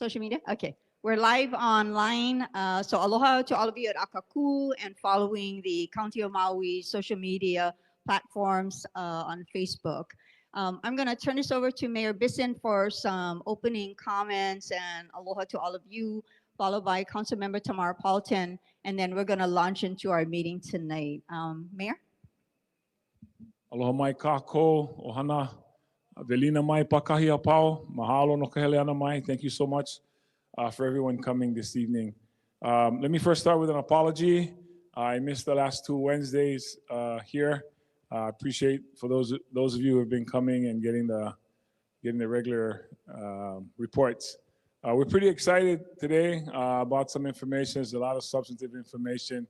Social media? Okay. We're live online. So aloha to all of you at Akaku and following the County of Maui social media platforms on Facebook. I'm going to turn this over to Mayor Bisson for some opening comments, and aloha to all of you, followed by Councilmember Tamara Paulton, and then we're going to launch into our meeting tonight. Mayor? Aloha mai kako, ohana, velina mai pakahi apau, mahalo no kahele ana mai. Thank you so much for everyone coming this evening. Let me first start with an apology. I missed the last 2 Wednesdays here. I appreciate for those of you who have been coming and getting the regular reports. We're pretty excited today about some information. There's a lot of substantive information,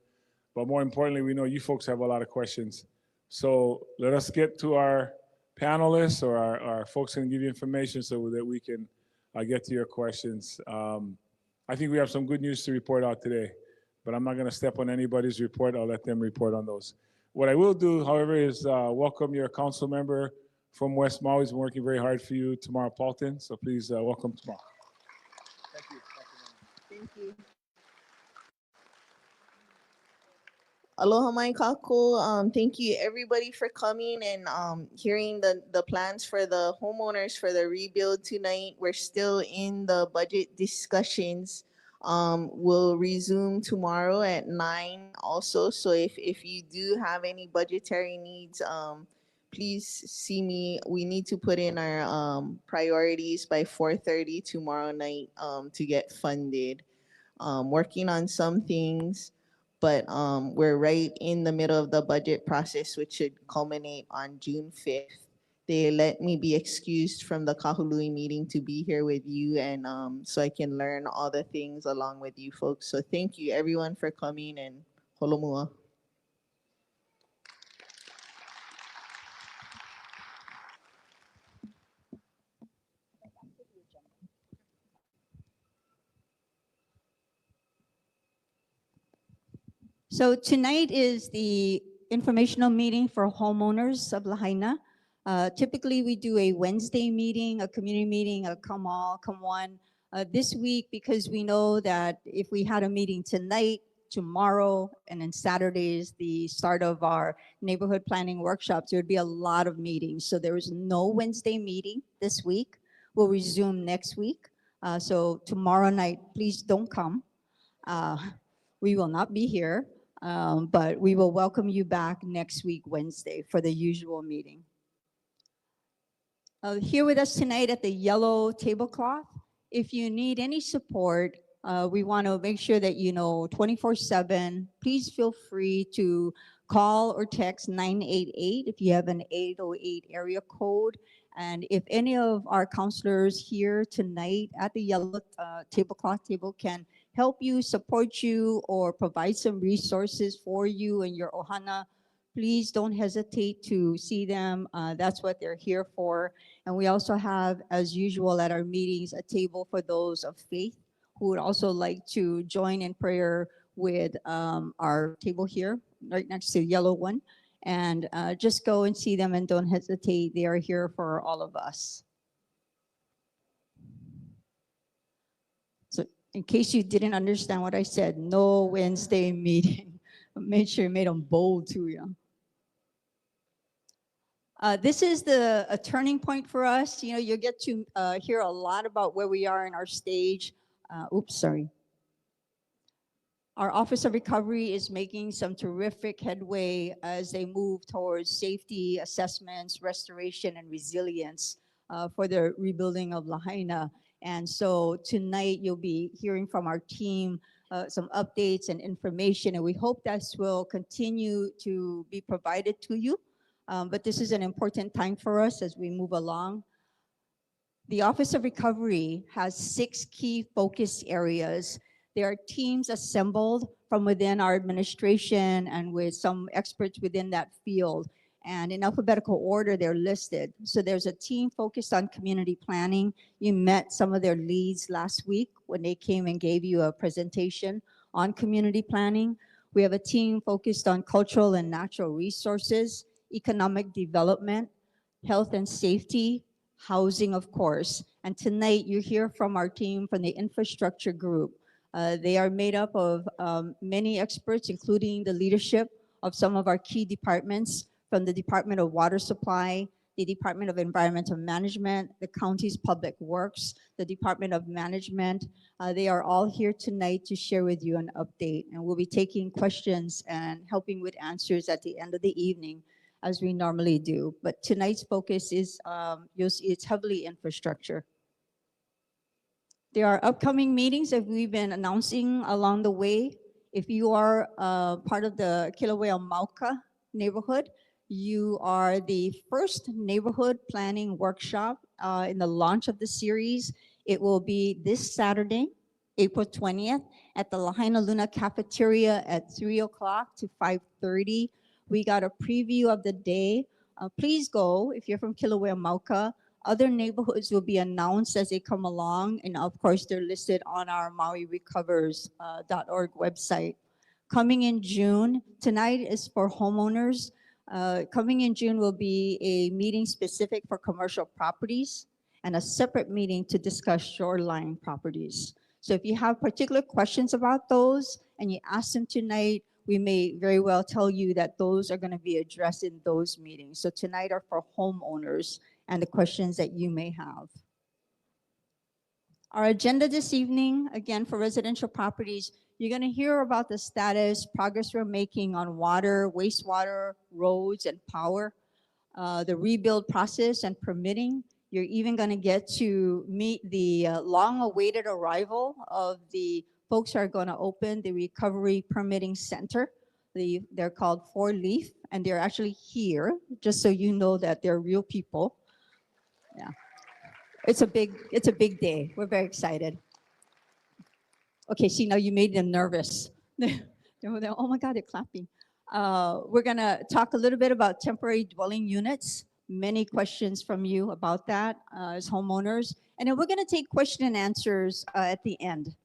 but more importantly, we know you folks have a lot of questions. So let us get to our panelists or our folks who can give you information so that we can get to your questions. I think we have some good news to report out today, but I'm not going to step on anybody's report. I'll let them report on those. What I will do, however, is welcome your council member from West Maui. He's been working very hard for you, Tamara Paulton. So please welcome Tamara. Thank you. Thank you. Aloha mai kako. Thank you everybody for coming and hearing the plans for the homeowners for the rebuild tonight. We're still in the budget discussions. We'll resume tomorrow at 9 also. So if you do have any budgetary needs, please see me. We need to put in our priorities by 4:30 tomorrow night to get funded. Working on some things, but we're right in the middle of the budget process, which should culminate on June 5th. They let me be excused from the Kahului meeting to be here with you, and so I can learn all the things along with you folks. So thank you everyone for coming, and holomua. So tonight is the informational meeting for homeowners of Lahaina. Typically, we do a Wednesday meeting, a community meeting, a come all, come one. This week, because we know that if we had a meeting tonight, tomorrow, and then Saturday is the start of our neighborhood planning workshops, there would be a lot of meetings. So there is no Wednesday meeting this week. We'll resume next week. So tomorrow night, please don't come. We will not be here. But we will welcome you back next week, Wednesday, for the usual meeting. Here with us tonight at the yellow tablecloth, if you need any support, we want to make sure that you know 24/7, please feel free to call or text 988 if you have an 808 area code. And if any of our counselors here tonight at the yellow tablecloth table can help you, support you, or provide some resources for you and your ohana, please don't hesitate to see them. That's what they're here for. And we also have, as usual at our meetings, a table for those of faith who would also like to join in prayer with our table here, right next to the yellow one. And just go and see them and don't hesitate. They are here for all of us. So in case you didn't understand what I said, no Wednesday meeting. Make sure you made them bold too, yeah. This is a turning point for us. You know, you get to hear a lot about where we are in our stage. Our Office of Recovery is making some terrific headway as they move towards safety assessments, restoration, and resilience for the rebuilding of Lahaina. And so tonight you'll be hearing from our team some updates and information, and we hope this will continue to be provided to you. But this is an important time for us as we move along. The Office of Recovery has 6 key focus areas. There are teams assembled from within our administration and with some experts within that field. And in alphabetical order, they're listed. So there's a team focused on community planning. You met some of their leads last week when they came and gave you a presentation on community planning. We have a team focused on cultural and natural resources, economic development, health and safety, housing, of course. And tonight you hear from our team from the infrastructure group. They are made up of many experts, including the leadership of some of our key departments from the Department of Water Supply, the Department of Environmental Management, the county's Public Works, the Department of Management. They are all here tonight to share with you an update, and we'll be taking questions and helping with answers at the end of the evening, as we normally do. But tonight's focus is, you'll see it's heavily infrastructure. There are upcoming meetings that we've been announcing along the way. If you are part of the Kilauea Mauka neighborhood, you are the first neighborhood planning workshop in the launch of the series. It will be this Saturday, April 20th, at the Lahaina Luna Cafeteria at 3 o'clock to 5:30. We got a preview of the day. Please go if you're from Kilauea Mauka. Other neighborhoods will be announced as they come along, and of course, they're listed on our MauiRecovers.org website. Coming in June, tonight is for homeowners. Coming in June will be a meeting specific for commercial properties and a separate meeting to discuss shoreline properties. So if you have particular questions about those and you ask them tonight, we may very well tell you that those are going to be addressed in those meetings. So tonight are for homeowners and the questions that you may have. Our agenda this evening, again, for residential properties, you're going to hear about the status, progress we're making on water, wastewater, roads, and power, the rebuild process and permitting. You're even going to get to meet the long-awaited arrival of the folks who are going to open the Recovery Permitting Center. They're called 4Leaf, and they're actually here, just so you know that they're real people. Yeah, it's a big day. We're very excited. Okay, see, now you made them nervous. Oh my God, they're clapping. We're gonna talk a little bit about temporary dwelling units. Many questions from you about that as homeowners. And then we're gonna take question and answers at the end.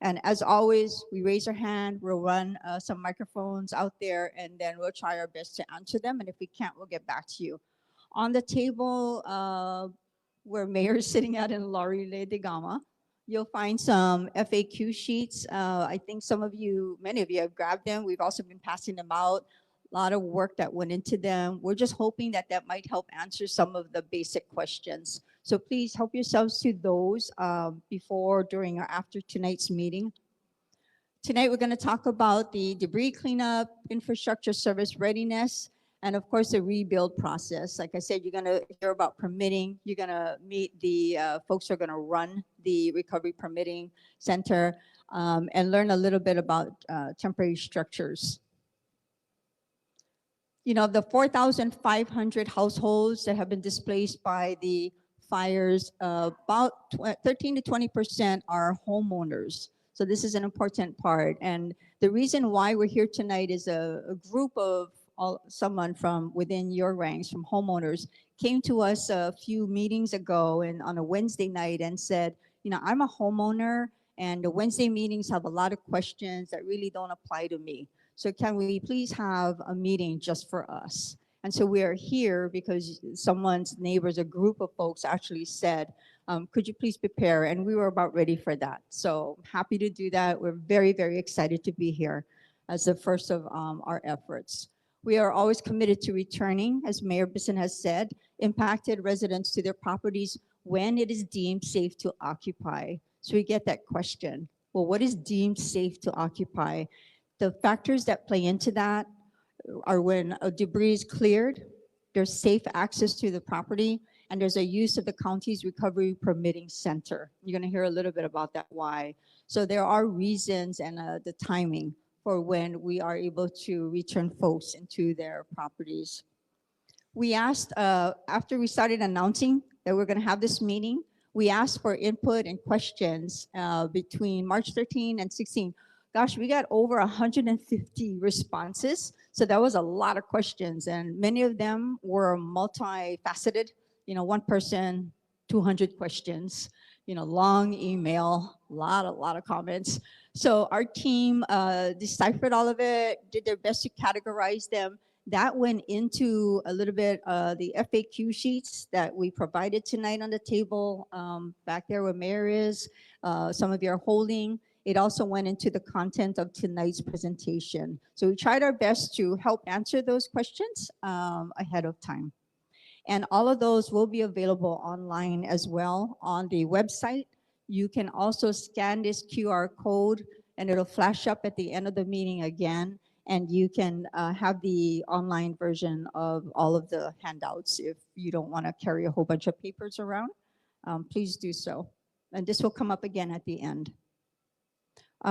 And as always, we raise our hand, we'll run some microphones out there, and then we'll try our best to answer them. And if we can't, we'll get back to you. On the table where Mayor is sitting at in Laurel de Gama, you'll find some FAQ sheets. I think many of you have grabbed them. We've also been passing them out. A lot of work that went into them. We're just hoping that that might help answer some of the basic questions. So please help yourselves to those before, during, or after tonight's meeting. Tonight, we're going to talk about the debris cleanup, infrastructure service readiness, and of course, the rebuild process. Like I said, you're going to hear about permitting. You're going to meet the folks who are going to run the Recovery Permitting Center and learn a little bit about temporary structures. You know, the 4,500 households that have been displaced by the fires, about 13 to 20% are homeowners. So this is an important part. And the reason why we're here tonight is a group of someone from within your ranks, from homeowners, came to us a few meetings ago and on a Wednesday night and said, you know, I'm a homeowner and the Wednesday meetings have a lot of questions that really don't apply to me. So can we please have a meeting just for us? And so we are here because someone's neighbors, a group of folks actually said, could you please prepare? And we were about ready for that. So happy to do that. We're very, very excited to be here as the first of our efforts. We are always committed to returning, as Mayor Bisson has said, impacted residents to their properties when it is deemed safe to occupy. So we get that question. Well, what is deemed safe to occupy? The factors that play into that are when a debris is cleared, there's safe access to the property, and there's a use of the county's Recovery Permitting Center. You're gonna hear a little bit about that, why. So there are reasons and the timing for when we are able to return folks into their properties. We asked, after we started announcing that we're gonna have this meeting, we asked for input and questions between March 13 and 16. Gosh, we got over 150 responses. So that was a lot of questions, and many of them were multifaceted. You know, one person, 200 questions, you know, long email, a lot of comments. So our team deciphered all of it, did their best to categorize them. That went into a little bit the FAQ sheets that we provided tonight on the table back there where Mayor is. Some of you are holding. It also went into the content of tonight's presentation. So we tried our best to help answer those questions ahead of time. And all of those will be available online as well on the website. You can also scan this QR code and it'll flash up at the end of the meeting again. And you can have the online version of all of the handouts. If you don't want to carry a whole bunch of papers around, please do so. And this will come up again at the end.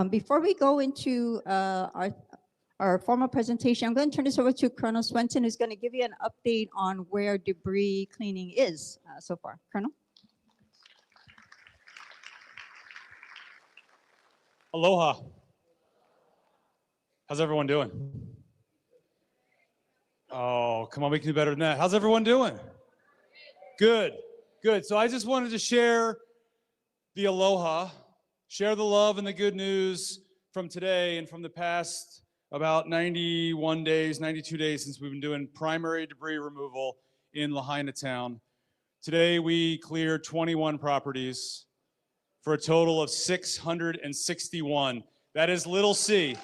Before we go into our formal presentation, I'm going to turn this over to Colonel Swenson, who's going to give you an update on where debris cleaning is so far. Colonel? Aloha. How's everyone doing? Oh, come on, we can do better than that. How's everyone doing? Good, good. So I just wanted to share the aloha, share the love and the good news from today and from the past about 91 days, 92 days since we've been doing primary debris removal in Lahaina town. Today we cleared 21 properties for a total of 661. That is little c.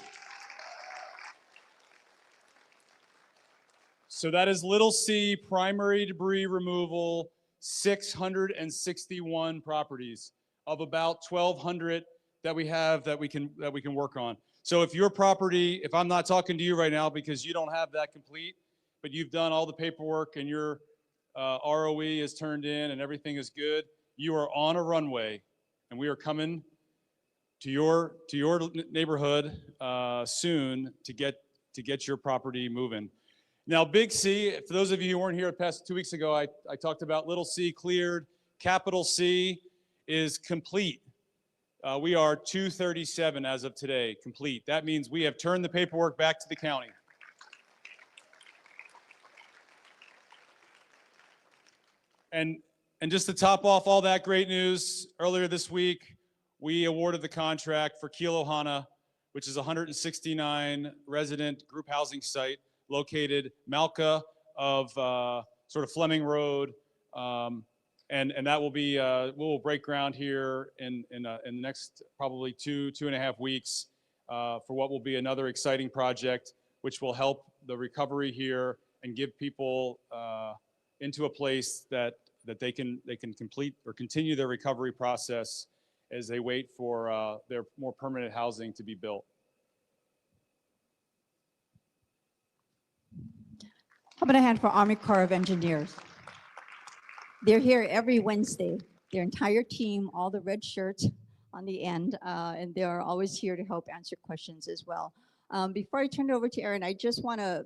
So that is little c, primary debris removal, 661 properties of about 1,200 that we have that we can work on. So if your property, if I'm not talking to you right now because you don't have that complete, but you've done all the paperwork and your ROE is turned in and everything is good, you are on a runway, and we are coming to your neighborhood soon to get your property moving. Now, Big C, for those of you who weren't here the past 2 weeks ago, I talked about little c cleared, capital C is complete. We are 237 as of today, complete. That means we have turned the paperwork back to the county. And just to top off all that great news, earlier this week, we awarded the contract for Kilohana, which is a 169 resident group housing site located Malka of sort of Fleming Road, and that will be we'll break ground here in the next probably two and a half weeks for what will be another exciting project, which will help the recovery here and give people into a place that they can complete or continue their recovery process as they wait for their more permanent housing to be built. How about a hand for Army Corps of Engineers? They're here every Wednesday, their entire team, all the red shirts on the end, and they're always here to help answer questions as well. Before I turn it over to Aaron, I just want to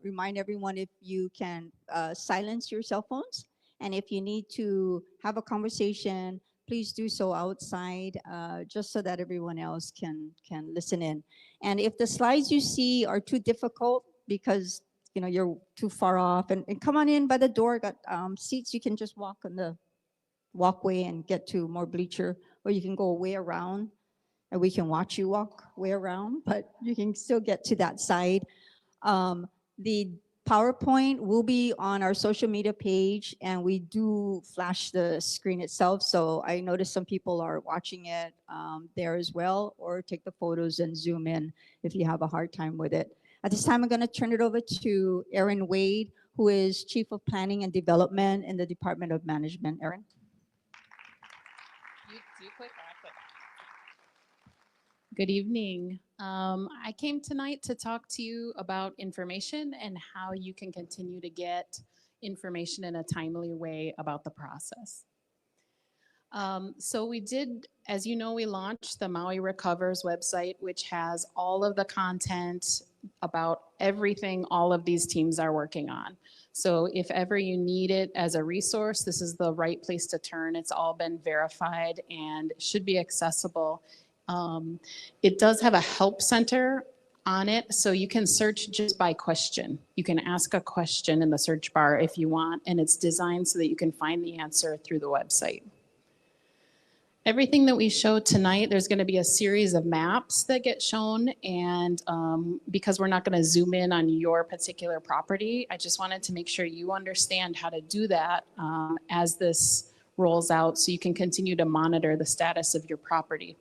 remind everyone if you can silence your cell phones, and if you need to have a conversation, please do so outside, just so that everyone else can listen in. And if the slides you see are too difficult because you're too far off, and come on in by the door, got seats, you can just walk on the walkway and get to more bleacher, or you can go way around and we can watch you walk way around, but you can still get to that side. The PowerPoint will be on our social media page, and we do flash the screen itself, so I noticed some people are watching it there as well, or take the photos and zoom in if you have a hard time with it. At this time, I'm going to turn it over to Aaron Wade, who is Chief of Planning and Development in the Department of Management. Aaron? Good evening. I came tonight to talk to you about information and how you can continue to get information in a timely way about the process. So we did, as you know, we launched the Maui Recovers website, which has all of the content about everything all of these teams are working on. So if ever you need it as a resource, this is the right place to turn. It's all been verified and should be accessible. It does have a help center on it, so you can search just by question. You can ask a question in the search bar if you want, and it's designed so that you can find the answer through the website. Everything that we showed tonight, there's going to be a series of maps that get shown. And because we're not going to zoom in on your particular property, I just wanted to make sure you understand how to do that as this rolls out so you can continue to monitor the status of your property.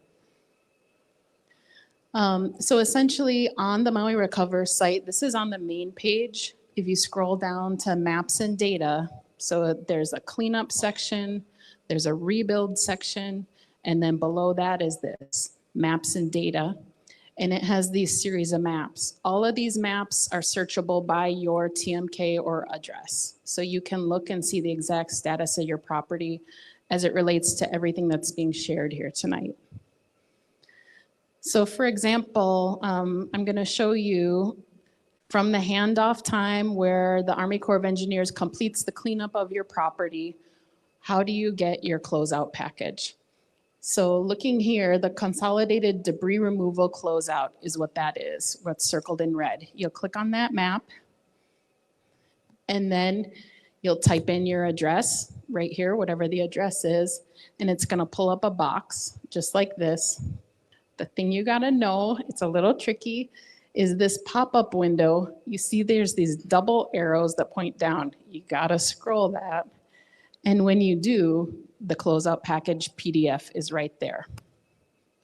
So essentially on the Maui Recover site, this is on the main page. If you scroll down to maps and data, so there's a cleanup section, there's a rebuild section, and then below that is this, maps and data. And it has these series of maps. All of these maps are searchable by your TMK or address. So you can look and see the exact status of your property as it relates to everything that's being shared here tonight. So for example, I'm gonna show you from the handoff time where the Army Corps of Engineers completes the cleanup of your property, how do you get your closeout package? So looking here, the consolidated debris removal closeout is what that is, what's circled in red. You'll click on that map, and then you'll type in your address right here, whatever the address is, and it's gonna pull up a box just like this. The thing you gotta know, it's a little tricky, is this pop-up window. You see there's these double arrows that point down. You gotta scroll that. And when you do, the closeout package PDF is right there.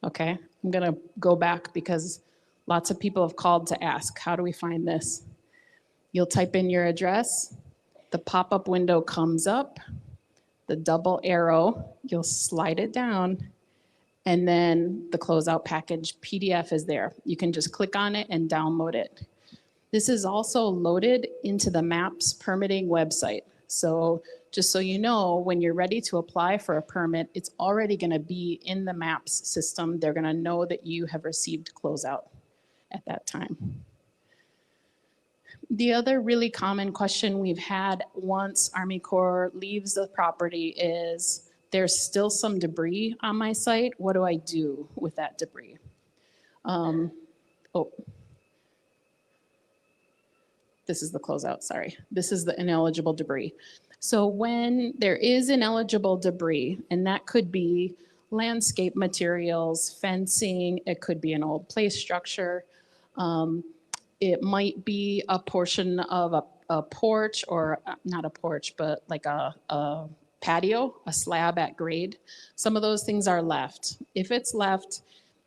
Okay, I'm gonna go back because lots of people have called to ask, how do we find this? You'll type in your address, the pop-up window comes up, the double arrow, you'll slide it down, and then the closeout package PDF is there. You can just click on it and download it. This is also loaded into the MAPS permitting website. So just so you know, when you're ready to apply for a permit, it's already gonna be in the MAPS system. They're gonna know that you have received closeout at that time. The other really common question we've had once Army Corps leaves the property is, there's still some debris on my site. What do I do with that debris? This is the closeout, sorry. This is the ineligible debris. So when there is ineligible debris, and that could be landscape materials, fencing, it could be an old play structure, it might be a portion of a porch, or not a porch, but like a patio, a slab at grade. Some of those things are left. If it's left,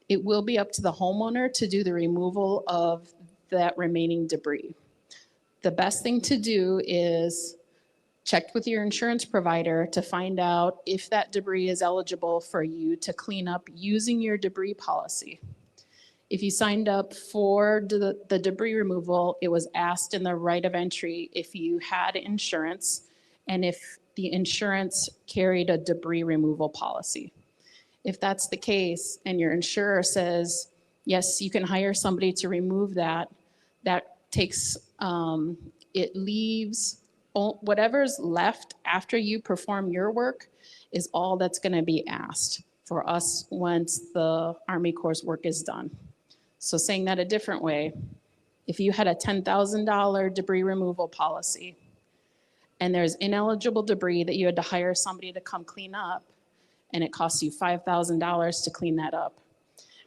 it will be up to the homeowner to do the removal of that remaining debris. The best thing to do is check with your insurance provider to find out if that debris is eligible for you to clean up using your debris policy. If you signed up for the debris removal, it was asked in the right of entry if you had insurance and if the insurance carried a debris removal policy. If that's the case and your insurer says, yes, you can hire somebody to remove that, that takes, it leaves whatever's left after you perform your work is all that's gonna be asked for us once the Army Corps' work is done. So saying that a different way, if you had a $10,000 debris removal policy and there's ineligible debris that you had to hire somebody to come clean up and it costs you $5,000 to clean that up,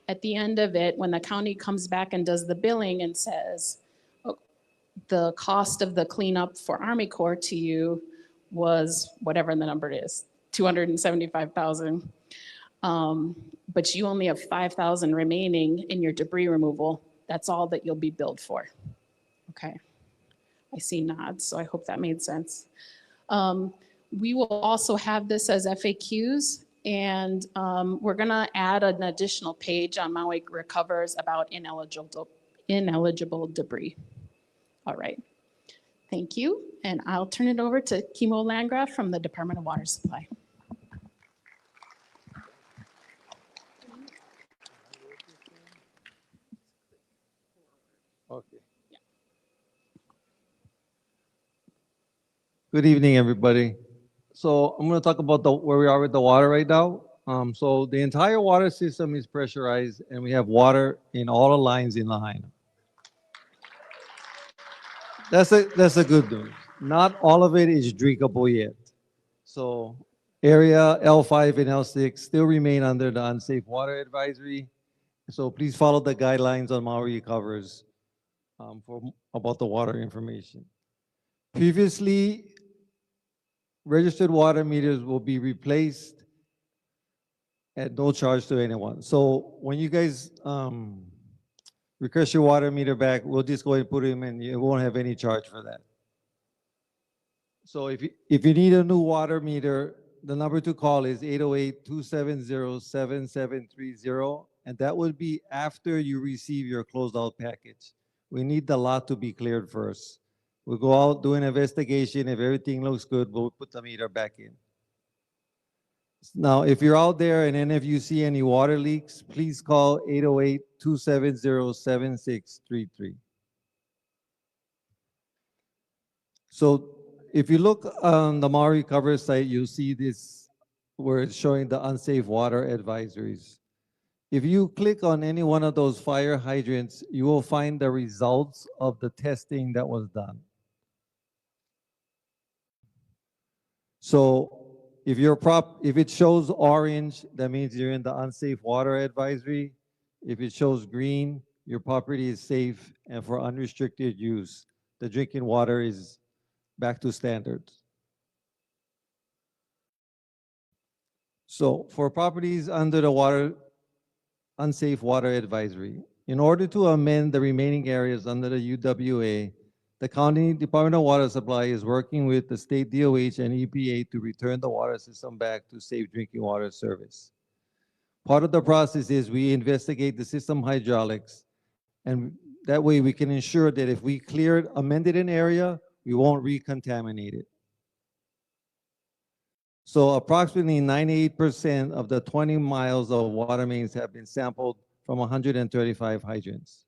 at the end of it, when the county comes back and does the billing and says, oh, the cost of the cleanup for Army Corps to you was whatever the number is, $275,000. But you only have $5,000 remaining in your debris removal. That's all that you'll be billed for. Okay, I see nods, so I hope that made sense. We will also have this as FAQs, and we're gonna add an additional page on Maui Recovers about ineligible debris. All right, thank you. And I'll turn it over to Kimo Landgraf from the Department of Water Supply. Okay. Good evening, everybody. So I'm going to talk about where we are with the water right now. So the entire water system is pressurized, and we have water in all the lines in Lahaina. That's a good news. Not all of it is drinkable yet. So Area L5 and L6 still remain under the unsafe water advisory. So please follow the guidelines on Maui covers about the water information. Previously, registered water meters will be replaced at no charge to anyone. So when you guys request your water meter back, we'll just go ahead and put them in. You won't have any charge for that. So if you need a new water meter, the number to call is 808-270-7730, and that would be after you receive your closeout package. We need the lot to be cleared first. We'll go out, do an investigation. If everything looks good, we'll put the meter back in. Now, if you're out there and any of you see any water leaks, please call 808-270-7633. So if you look on the Maui cover site, you'll see this where it's showing the unsafe water advisories. If you click on any one of those fire hydrants, you will find the results of the testing that was done. So if it shows orange, that means you're in the unsafe water advisory. If it shows green, your property is safe and for unrestricted use. The drinking water is back to standards. So for properties under the unsafe water advisory, in order to amend the remaining areas under the UWA, the County Department of Water Supply is working with the state DOH and EPA to return the water system back to safe drinking water service. Part of the process is we investigate the system hydraulics, and that way we can ensure that if we amended an area, we won't recontaminate it. So approximately 98% of the 20 miles of water mains have been sampled from 135 hydrants.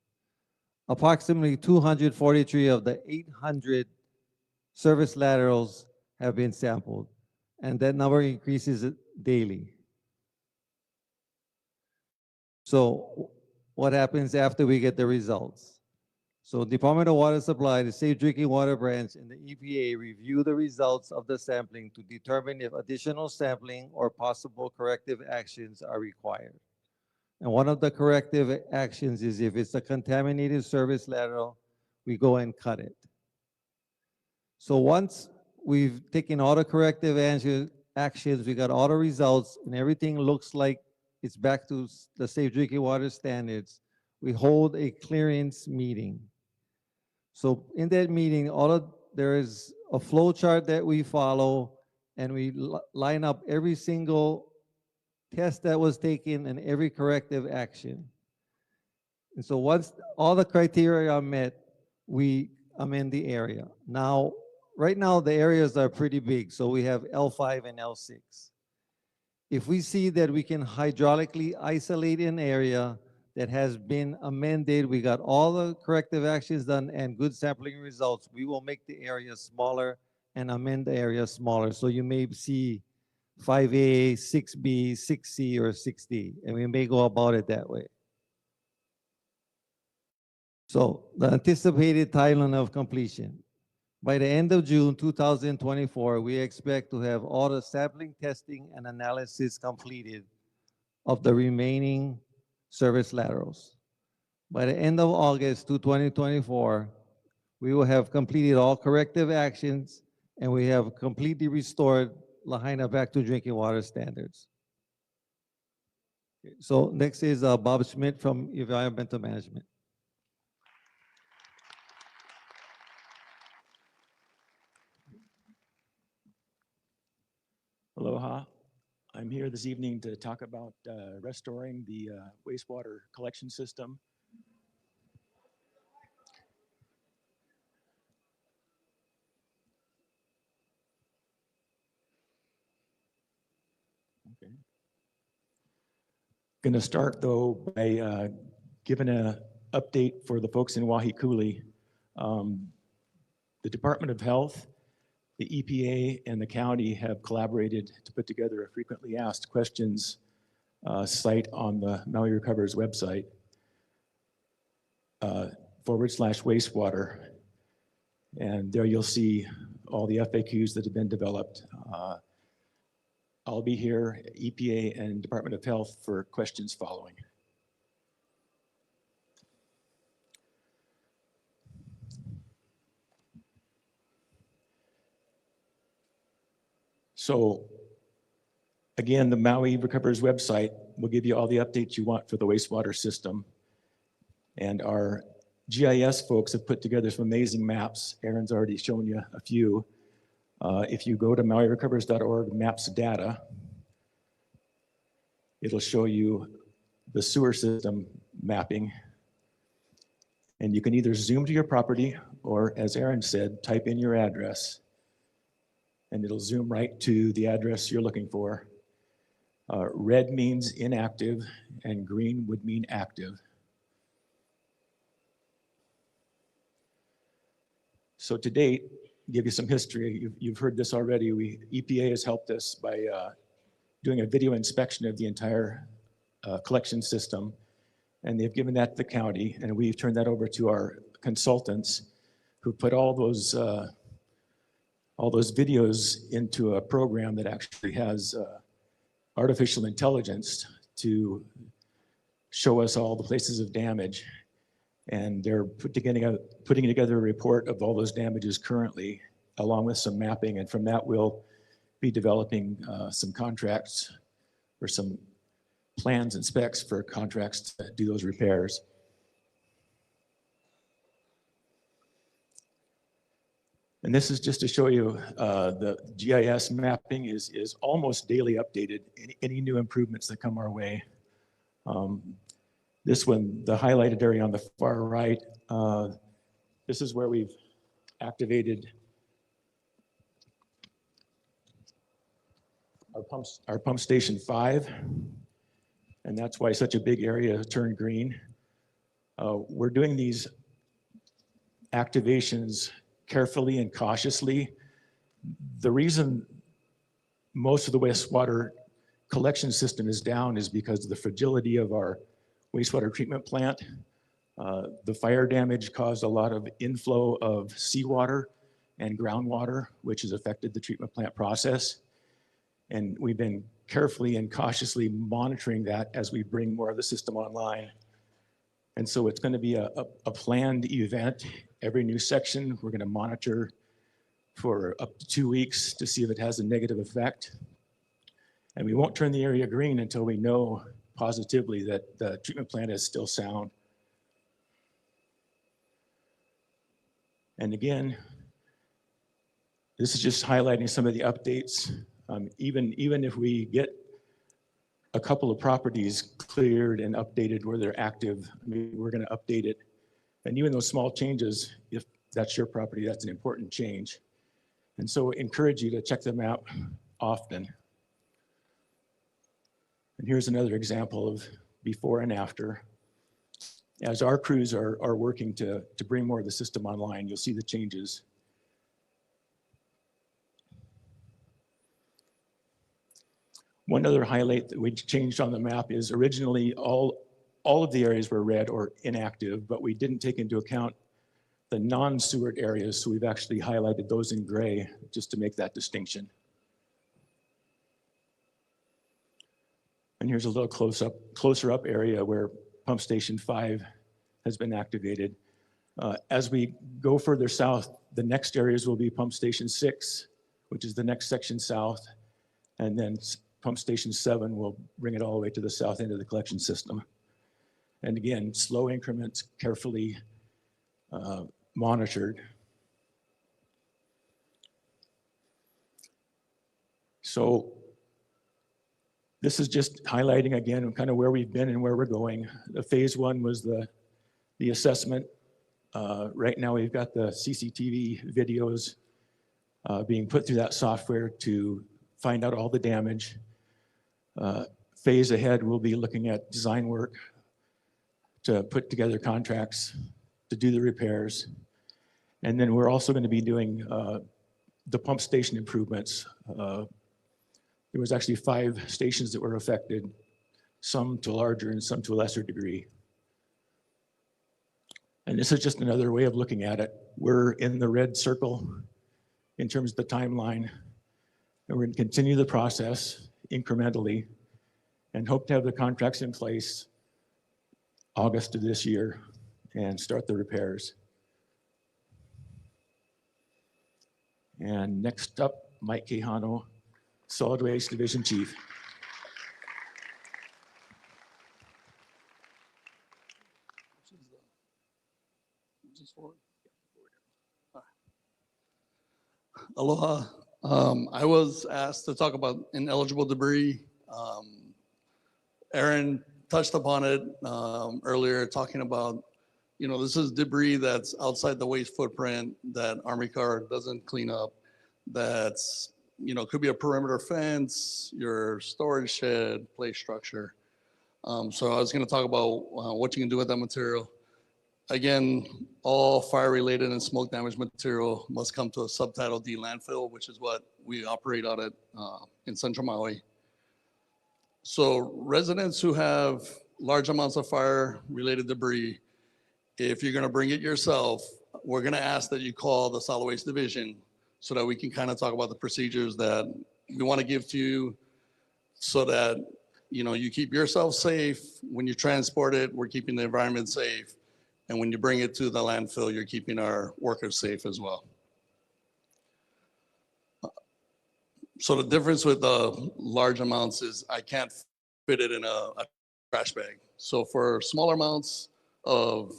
Approximately 243 of the 800 service laterals have been sampled, and that number increases daily. So what happens after we get the results? So Department of Water Supply, the Safe Drinking Water Branch, and the EPA review the results of the sampling to determine if additional sampling or possible corrective actions are required. And one of the corrective actions is if it's a contaminated service lateral, we go and cut it. So once we've taken all the corrective actions, we got all the results, and everything looks like it's back to the safe drinking water standards, we hold a clearance meeting. So in that meeting, there is a flow chart that we follow, and we line up every single test that was taken and every corrective action. And so once all the criteria are met, we amend the area. Now, right now, the areas are pretty big. So we have L5 and L6. If we see that we can hydraulically isolate an area that has been amended, we got all the corrective actions done and good sampling results, we will make the area smaller and amend the area smaller. So you may see 5A, 6B, 6C, or 6D, and we may go about it that way. So the anticipated timeline of completion. By the end of June 2024, we expect to have all the sampling, testing, and analysis completed of the remaining service laterals. By the end of August 2024, we will have completed all corrective actions, and we have completely restored Lahaina back to drinking water standards. Okay, so next is Bob Schmidt from Environmental Management. Aloha. I'm here this evening to talk about restoring the wastewater collection system. Okay. Going to start though by giving an update for the folks in Wahikuli. The Department of Health, the EPA, and the county have collaborated to put together a frequently asked questions site on the Maui Recovers website, /wastewater. And there you'll see all the FAQs that have been developed. I'll be here, EPA and Department of Health, for questions following. So again, the Maui Recovers website will give you all the updates you want for the wastewater system. And our GIS folks have put together some amazing maps. Aaron's already shown you a few. If you go to mauirecovers.org maps data, it'll show you the sewer system mapping. And you can either zoom to your property or, as Aaron said, type in your address and it'll zoom right to the address you're looking for. Red means inactive and green would mean active. So to date, give you some history. You've heard this already. EPA has helped us by doing a video inspection of the entire collection system, and they've given that to the county, and we've turned that over to our consultants who put all those videos into a program that actually has artificial intelligence to show us all the places of damage. And they're putting together a report of all those damages currently, along with some mapping. And from that, we'll be developing some contracts or some plans and specs for contracts to do those repairs. And this is just to show you the GIS mapping is almost daily updated. Any new improvements that come our way. This one, the highlighted area on the far right, this is where we've activated our pump station 5, and that's why such a big area turned green. We're doing these activations carefully and cautiously. The reason most of the wastewater collection system is down is because of the fragility of our wastewater treatment plant. The fire damage caused a lot of inflow of seawater and groundwater, which has affected the treatment plant process. And we've been carefully and cautiously monitoring that as we bring more of the system online. And so it's going to be a planned event. Every new section, we're going to monitor for up to 2 weeks to see if it has a negative effect. And we won't turn the area green until we know positively that the treatment plant is still sound. And again, this is just highlighting some of the updates. Even if we get a couple of properties cleared and updated where they're active, I mean, we're going to update it. And even those small changes, if that's your property, that's an important change. And so encourage you to check them out often. And here's another example of before and after. As our crews are working to bring more of the system online, you'll see the changes. One other highlight that we changed on the map is originally all of the areas were red or inactive, but we didn't take into account the non-Seward areas, so we've actually highlighted those in gray just to make that distinction. And here's a little closer up area where pump station 5 has been activated. As we go further south, the next areas will be pump station 6, which is the next section south, and then pump station 7 will bring it all the way to the south end of the collection system. And again, slow increments, carefully monitored. So this is just highlighting again kind of where we've been and where we're going. The phase 1 was the assessment. Right now we've got the CCTV videos being put through that software to find out all the damage. Phase ahead, we'll be looking at design work to put together contracts to do the repairs. And then we're also going to be doing the pump station improvements. There was actually 5 stations that were affected, some to a larger and some to a lesser degree. And this is just another way of looking at it. We're in the red circle in terms of the timeline, and we're going to continue the process. incrementally and hope to have the contracts in place August of this year and start the repairs. And next up, Mike Quijano, Solid Waste Division Chief. Aloha. I was asked to talk about ineligible debris. Aaron touched upon it earlier, talking about, this is debris that's outside the waste footprint that Army Corps doesn't clean up. That's, could be a perimeter fence, your storage shed, play structure. So I was going to talk about what you can do with that material. Again, all fire-related and smoke damage material must come to a Subtitle D landfill, which is what we operate out at in Central Maui. So residents who have large amounts of fire-related debris, if you're gonna bring it yourself, we're gonna ask that you call the Solid Waste Division so that we can kind of talk about the procedures that we wanna give to you so that, you keep yourself safe. When you transport it, we're keeping the environment safe. And when you bring it to the landfill, you're keeping our workers safe as well. So the difference with the large amounts is I can't fit it in a trash bag. So for smaller amounts of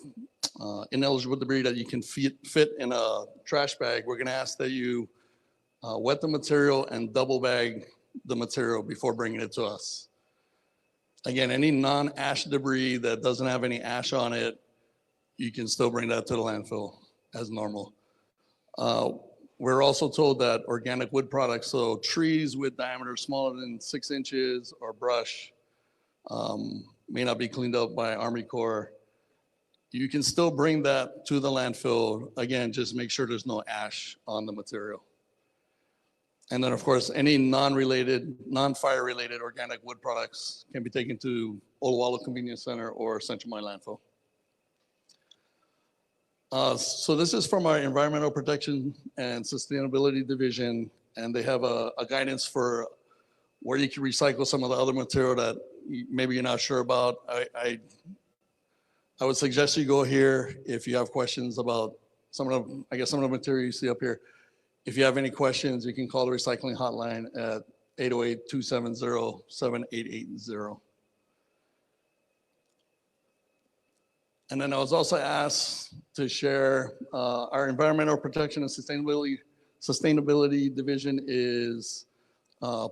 ineligible debris that you can fit in a trash bag, we're gonna ask that you wet the material and double bag the material before bringing it to us. Again, any non-ash debris that doesn't have any ash on it, you can still bring that to the landfill as normal. We're also told that organic wood products, so trees with diameter smaller than 6 inches or brush, may not be cleaned up by Army Corps. You can still bring that to the landfill. Again, just make sure there's no ash on the material. And then of course, any non-fire related organic wood products can be taken to Olawalo Convenience Center or Central Maui Landfill. So this is from our Environmental Protection and Sustainability Division, and they have a guidance for where you can recycle some of the other material that maybe you're not sure about. I would suggest you go here if you have questions about some of the material you see up here. If you have any questions, you can call the recycling hotline at 808-270-7880. And then I was also asked to share our Environmental Protection and Sustainability Division is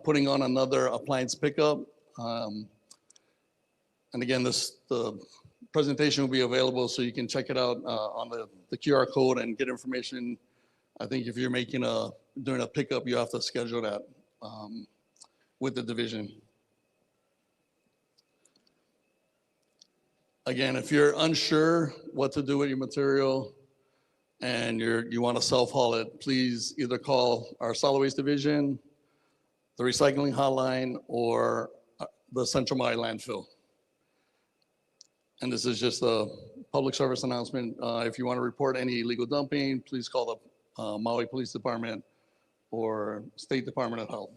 putting on another appliance pickup. And again, the presentation will be available so you can check it out on the QR code and get information. I think if you're doing a pickup, you have to schedule that with the division. Again, if you're unsure what to do with your material and you want to self-haul it, please either call our Solid Waste Division, the recycling hotline, or the Central Maui Landfill. And this is just a public service announcement. If you want to report any illegal dumping, please call the Maui Police Department or State Department of Health.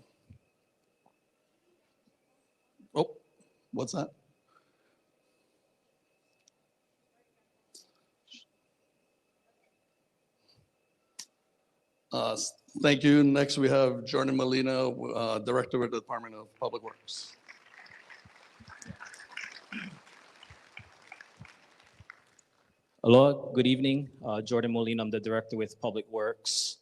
Oh, what's that? Thank you. Next, we have Jordan Molina, Director of the Department of Public Works. Aloha, good evening. Jordan Molina, I'm the Director with Public Works.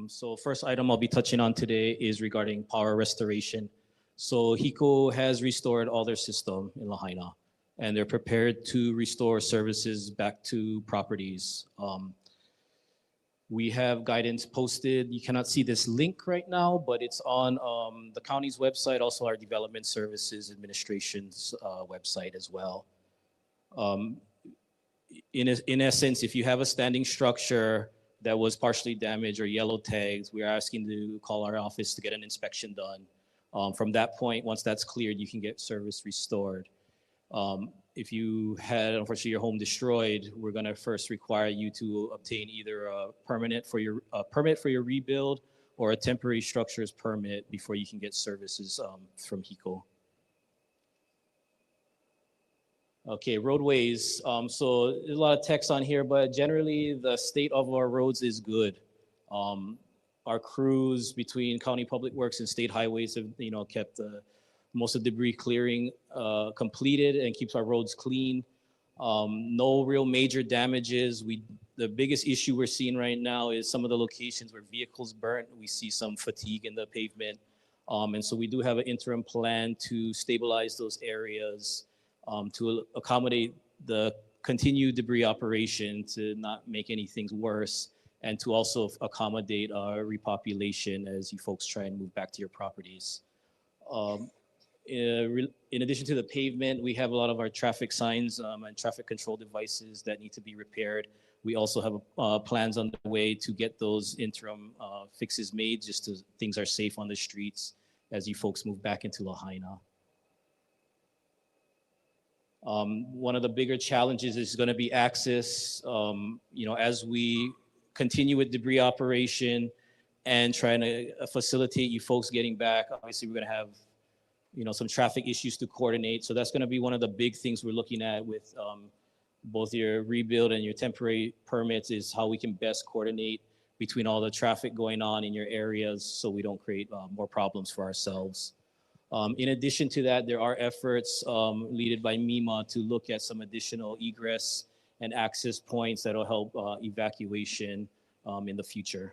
So first item I'll be touching on today is regarding power restoration. So HECO has restored all their system in Lahaina, and they're prepared to restore services back to properties. We have guidance posted. You cannot see this link right now, but it's on the county's website, also our Development Services Administration's website as well. In essence, if you have a standing structure that was partially damaged or yellow tags, we are asking to call our office to get an inspection done. From that point, once that's cleared, you can get service restored. If you had, unfortunately, your home destroyed, we're going to first require you to obtain either a permit for your rebuild or a temporary structures permit before you can get services from HECO. Okay, roadways. So there's a lot of text on here, but generally the state of our roads is good. Our crews between County Public Works and State Highways have, kept most of the debris clearing completed and keeps our roads clean. No real major damages. The biggest issue we're seeing right now is some of the locations where vehicles burnt. We see some fatigue in the pavement. And so we do have an interim plan to stabilize those areas, to accommodate the continued debris operation, to not make anything worse, and to also accommodate repopulation as you folks try and move back to your properties. In addition to the pavement, we have a lot of our traffic signs and traffic control devices that need to be repaired. We also have plans on the way to get those interim fixes made, just so things are safe on the streets as you folks move back into Lahaina. One of the bigger challenges is going to be access. As we continue with debris operation and trying to facilitate you folks getting back, obviously we're going to have some traffic issues to coordinate. So that's going to be one of the big things we're looking at with both your rebuild and your temporary permits, is how we can best coordinate between all the traffic going on in your areas so we don't create more problems for ourselves. In addition to that, there are efforts led by MEMA to look at some additional egress and access points that will help evacuation in the future.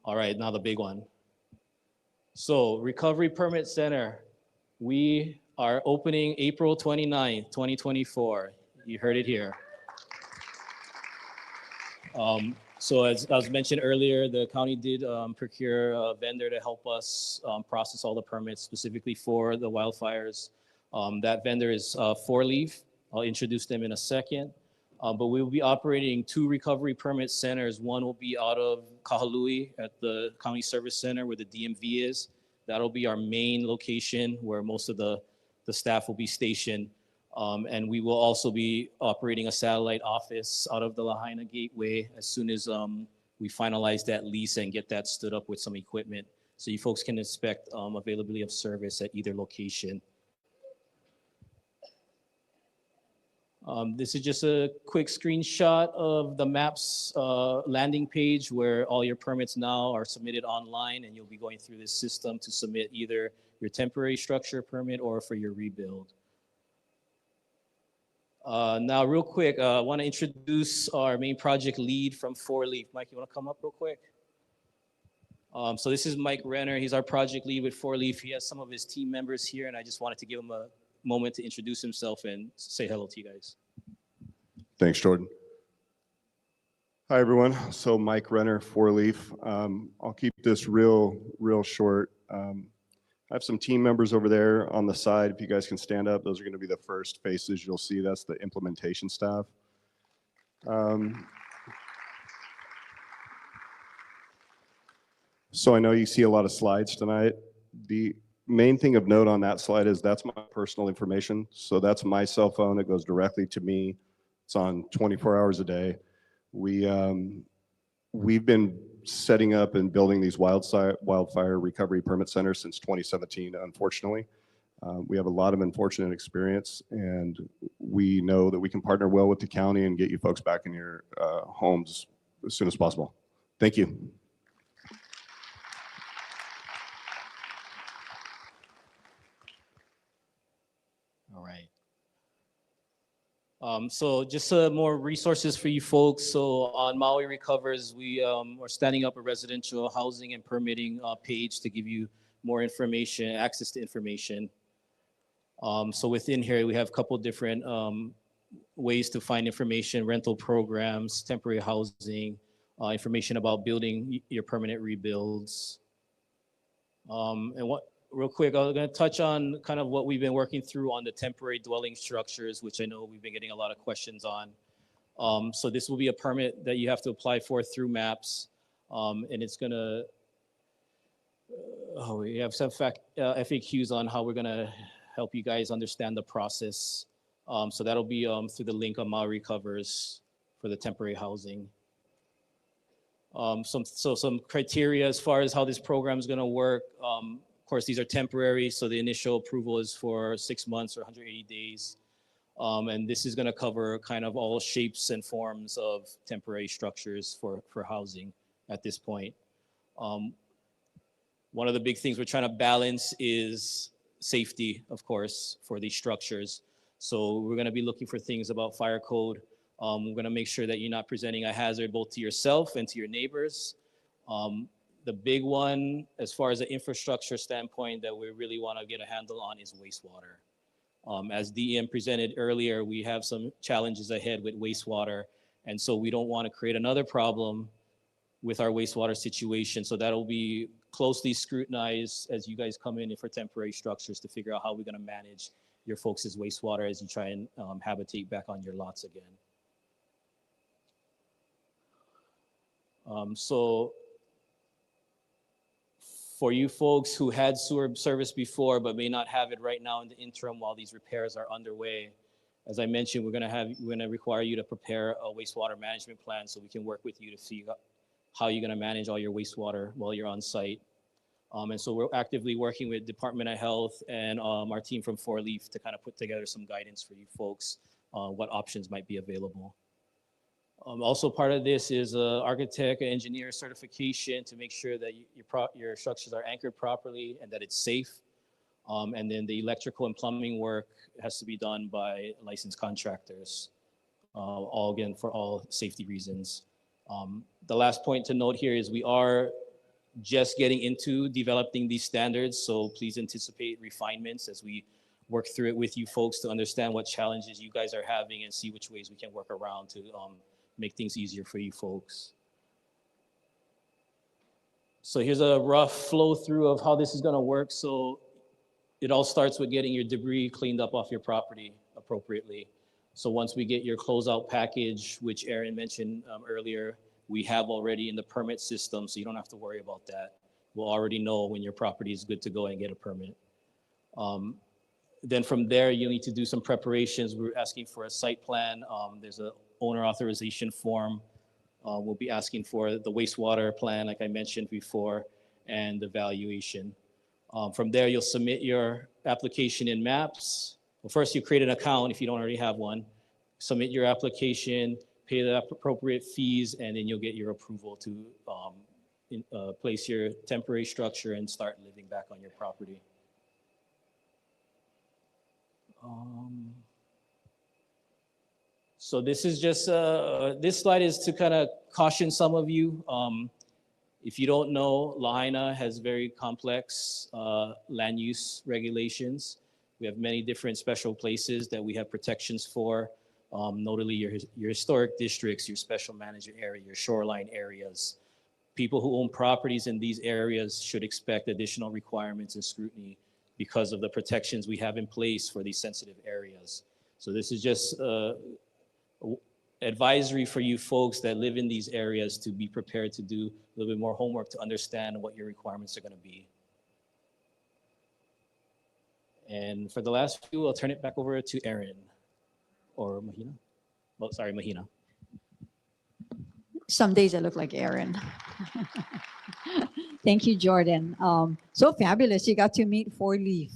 All right, now the big one. So Recovery Permit Center, we are opening April 29th, 2024. You heard it here. So as I was mentioned earlier, the county did procure a vendor to help us process all the permits specifically for the wildfires. That vendor is 4Leaf. I'll introduce them in a second. But we will be operating 2 recovery permit centers. One will be out of Kahului at the County Service Center where the DMV is. That'll be our main location where most of the staff will be stationed. And we will also be operating a satellite office out of the Lahaina Gateway as soon as we finalize that lease and get that stood up with some equipment. So you folks can expect availability of service at either location. This is just a quick screenshot of the MAPS landing page where all your permits now are submitted online, and you'll be going through this system to submit either your temporary structure permit or for your rebuild. Now, real quick, I want to introduce our main project lead from 4Leaf. Mike, you want to come up real quick? So this is Mike Renner. He's our project lead with 4Leaf. He has some of his team members here, and I just wanted to give him a moment to introduce himself and say hello to you guys. Thanks, Jordan. Hi, everyone. So Mike Renner, 4Leaf. I'll keep this real short. I have some team members over there on the side. If you guys can stand up, those are going to be the first faces you'll see. That's the implementation staff. So I know you see a lot of slides tonight. The main thing of note on that slide is that's my personal information. So that's my cell phone. It goes directly to me. It's on 24 hours a day. We've been setting up and building these wildfire recovery permit centers since 2017, unfortunately. We have a lot of unfortunate experience, and we know that we can partner well with the county and get you folks back in your homes as soon as possible. Thank you. All right. So just more resources for you folks. So on Maui Recovers, we are standing up a residential housing and permitting page to give you more information, access to information. So within here, we have a couple different ways to find information: rental programs, temporary housing, information about building your permanent rebuilds. Real quick, I'm going to touch on kind of what we've been working through on the temporary dwelling structures, which I know we've been getting a lot of questions on. So this will be a permit that you have to apply for through MAPS. And it's going to, we have some FAQs on how we're going to help you guys understand the process. So that'll be through the link on Maui Recovers for the temporary housing. Some criteria as far as how this program is going to work. Of course, these are temporary, so the initial approval is for 6 months or 180 days. And this is going to cover kind of all shapes and forms of temporary structures for housing at this point. One of the big things we're trying to balance is safety, of course, for these structures. So we're going to be looking for things about fire code. We're going to make sure that you're not presenting a hazard both to yourself and to your neighbors. The big one, as far as an infrastructure standpoint, that we really want to get a handle on is wastewater. As DEM presented earlier, we have some challenges ahead with wastewater, and so we don't want to create another problem with our wastewater situation. So that'll be closely scrutinized as you guys come in for temporary structures to figure out how we're going to manage your folks' wastewater as you try and habitate back on your lots again. So for you folks who had sewer service before but may not have it right now in the interim while these repairs are underway, as I mentioned, we're going to require you to prepare a wastewater management plan so we can work with you to see how you're going to manage all your wastewater while you're on site. And so we're actively working with Department of Health and our team from Four Leaf to kind of put together some guidance for you folks, what options might be available. Also part of this is architect and engineer certification to make sure that your structures are anchored properly and that it's safe. And then the electrical and plumbing work has to be done by licensed contractors, all again for all safety reasons. The last point to note here is we are just getting into developing these standards, so please anticipate refinements as we work through it with you folks to understand what challenges you guys are having and see which ways we can work around to make things easier for you folks. So here's a rough flow through of how this is going to work. So it all starts with getting your debris cleaned up off your property appropriately. So once we get your closeout package, which Aaron mentioned earlier, we have already in the permit system, so you don't have to worry about that. We'll already know when your property is good to go and get a permit. Then from there, you'll need to do some preparations. We're asking for a site plan. There's an owner authorization form. We'll be asking for the wastewater plan, like I mentioned before, and the valuation. From there, you'll submit your application in MAPS. Well, first you create an account if you don't already have one. Submit your application, pay the appropriate fees, and then you'll get your approval to place your temporary structure and start living back on your property. So this is just, this slide is to kind of caution some of you. If you don't know, Lahaina has very complex land use regulations. We have many different special places that we have protections for, notably your historic districts, your special management area, your shoreline areas. People who own properties in these areas should expect additional requirements and scrutiny because of the protections we have in place for these sensitive areas. So this is just advisory for you folks that live in these areas to be prepared to do a little bit more homework to understand what your requirements are going to be. And for the last few, I'll turn it back over to Aaron or Mahina. Oh, sorry, Mahina. Some days I look like Aaron. Thank you, Jordan. So fabulous. You got to meet Four Leaf.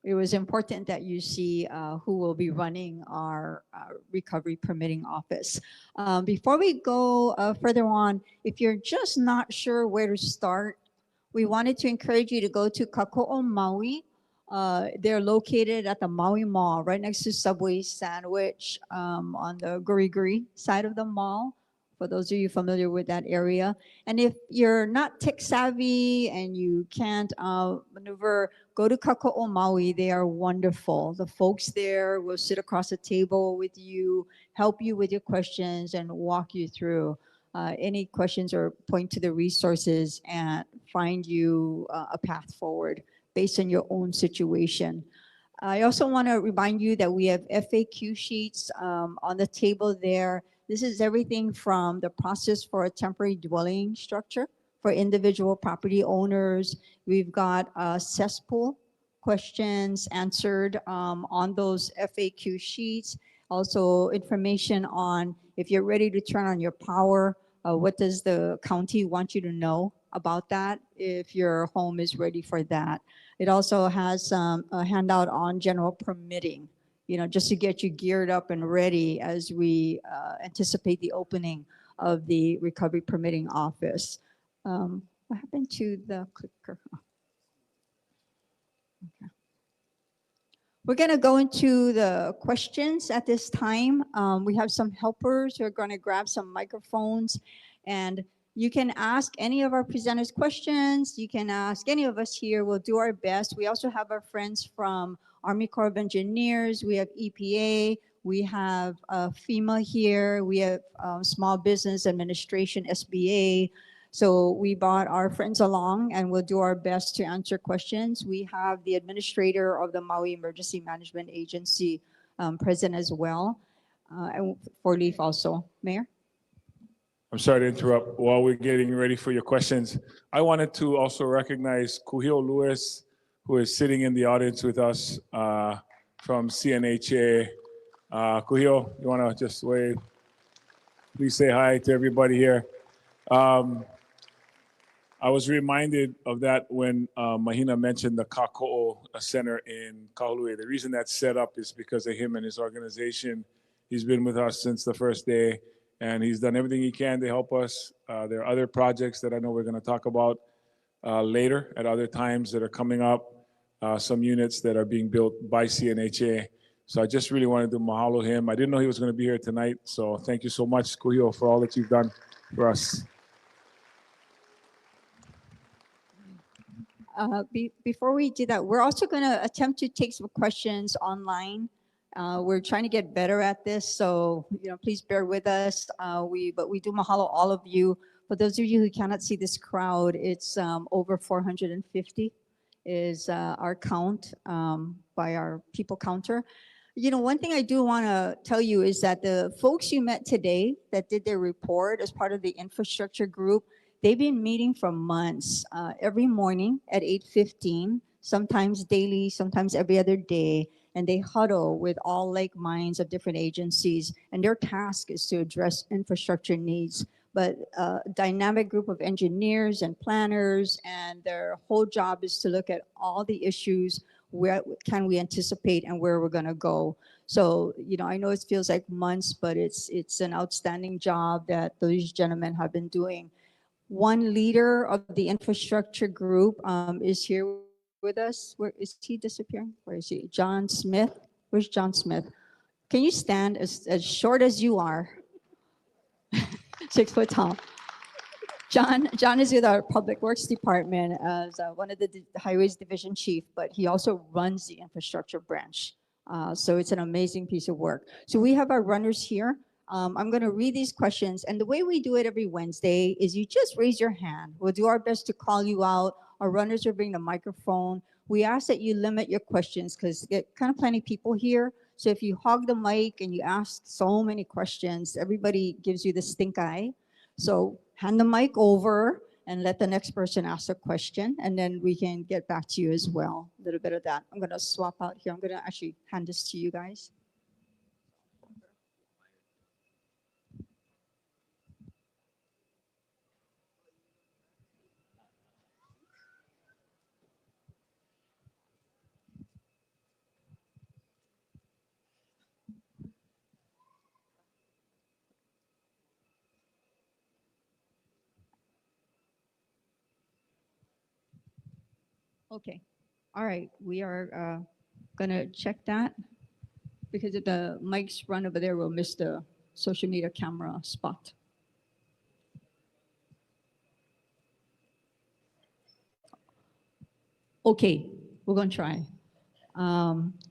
It was important that you see who will be running our recovery permitting office. Before we go further on, if you're just not sure where to start, we wanted to encourage you to go to Kako'o Maui. They're located at the Maui Mall, right next to Subway Sandwich on the Guri side of the mall, for those of you familiar with that area. And if you're not tech savvy and you can't maneuver, go to Kako'o Maui. They are wonderful. The folks there will sit across the table with you, help you with your questions, and walk you through any questions or point to the resources and find you a path forward based on your own situation. I also want to remind you that we have FAQ sheets on the table there. This is everything from the process for a temporary dwelling structure for individual property owners. We've got cesspool questions answered on those FAQ sheets. Also information on if you're ready to turn on your power, What does the county want you to know about that if your home is ready for that? It also has a handout on general permitting, just to get you geared up and ready as we anticipate the opening of the recovery permitting office. What happened to the clicker? Okay. We're going to go into the questions at this time. We have some helpers who are going to grab some microphones, and you can ask any of our presenters questions. You can ask any of us here. We'll do our best. We also have our friends from Army Corps of Engineers. We have EPA. We have FEMA here. We have Small Business Administration, SBA. So we brought our friends along, and we'll do our best to answer questions. We have the administrator of the Maui Emergency Management Agency present as well, and for Leaf also. Mayor? I'm sorry to interrupt. While we're getting ready for your questions, I wanted to also recognize Kuhio Lewis, who is sitting in the audience with us from CNHA. Kuhio, you want to just wave? Please say hi to everybody here. I was reminded of that when Mahina mentioned the Kako'o Center in Kahului. The reason that's set up is because of him and his organization. He's been with us since the first day, and he's done everything he can to help us. There are other projects that I know we're going to talk about later at other times that are coming up, some units that are being built by CNHA. So I just really wanted to mahalo him. I didn't know he was going to be here tonight, so thank you so much, Kuhio, for all that you've done for us. Before we do that, we're also going to attempt to take some questions online. We're trying to get better at this, so please bear with us. But we do mahalo all of you. For those of you who cannot see this crowd, it's over 450 is our count by our people counter. One thing I do want to tell you is that the folks you met today that did their report as part of the infrastructure group, they've been meeting for months, every morning at 8:15, sometimes daily, sometimes every other day, and they huddle with all like minds of different agencies, and their task is to address infrastructure needs. But a dynamic group of engineers and planners, and their whole job is to look at all the issues, where can we anticipate and where we're going to go. So, I know it feels like months, but it's an outstanding job that those gentlemen have been doing. One leader of the infrastructure group is here with us. Where is he disappearing? Where is he? John Smith. Where's John Smith? Can you stand as short as you are? 6 foot tall. John is with our Public Works Department as one of the Highways Division Chief, but he also runs the infrastructure branch. So it's an amazing piece of work. So we have our runners here. I'm going to read these questions, and the way we do it every Wednesday is you just raise your hand. We'll do our best to call you out. Our runners will bring the microphone. We ask that you limit your questions because there are kind of plenty of people here. So if you hog the mic and you ask so many questions, everybody gives you the stink eye. So hand the mic over and let the next person ask a question, and then we can get back to you as well. A little bit of that. I'm going to swap out here. I'm going to actually hand this to you guys. Okay. All right. We are going to check that because if the mics run over there, we'll miss the social media camera spot. Okay. We're going to try.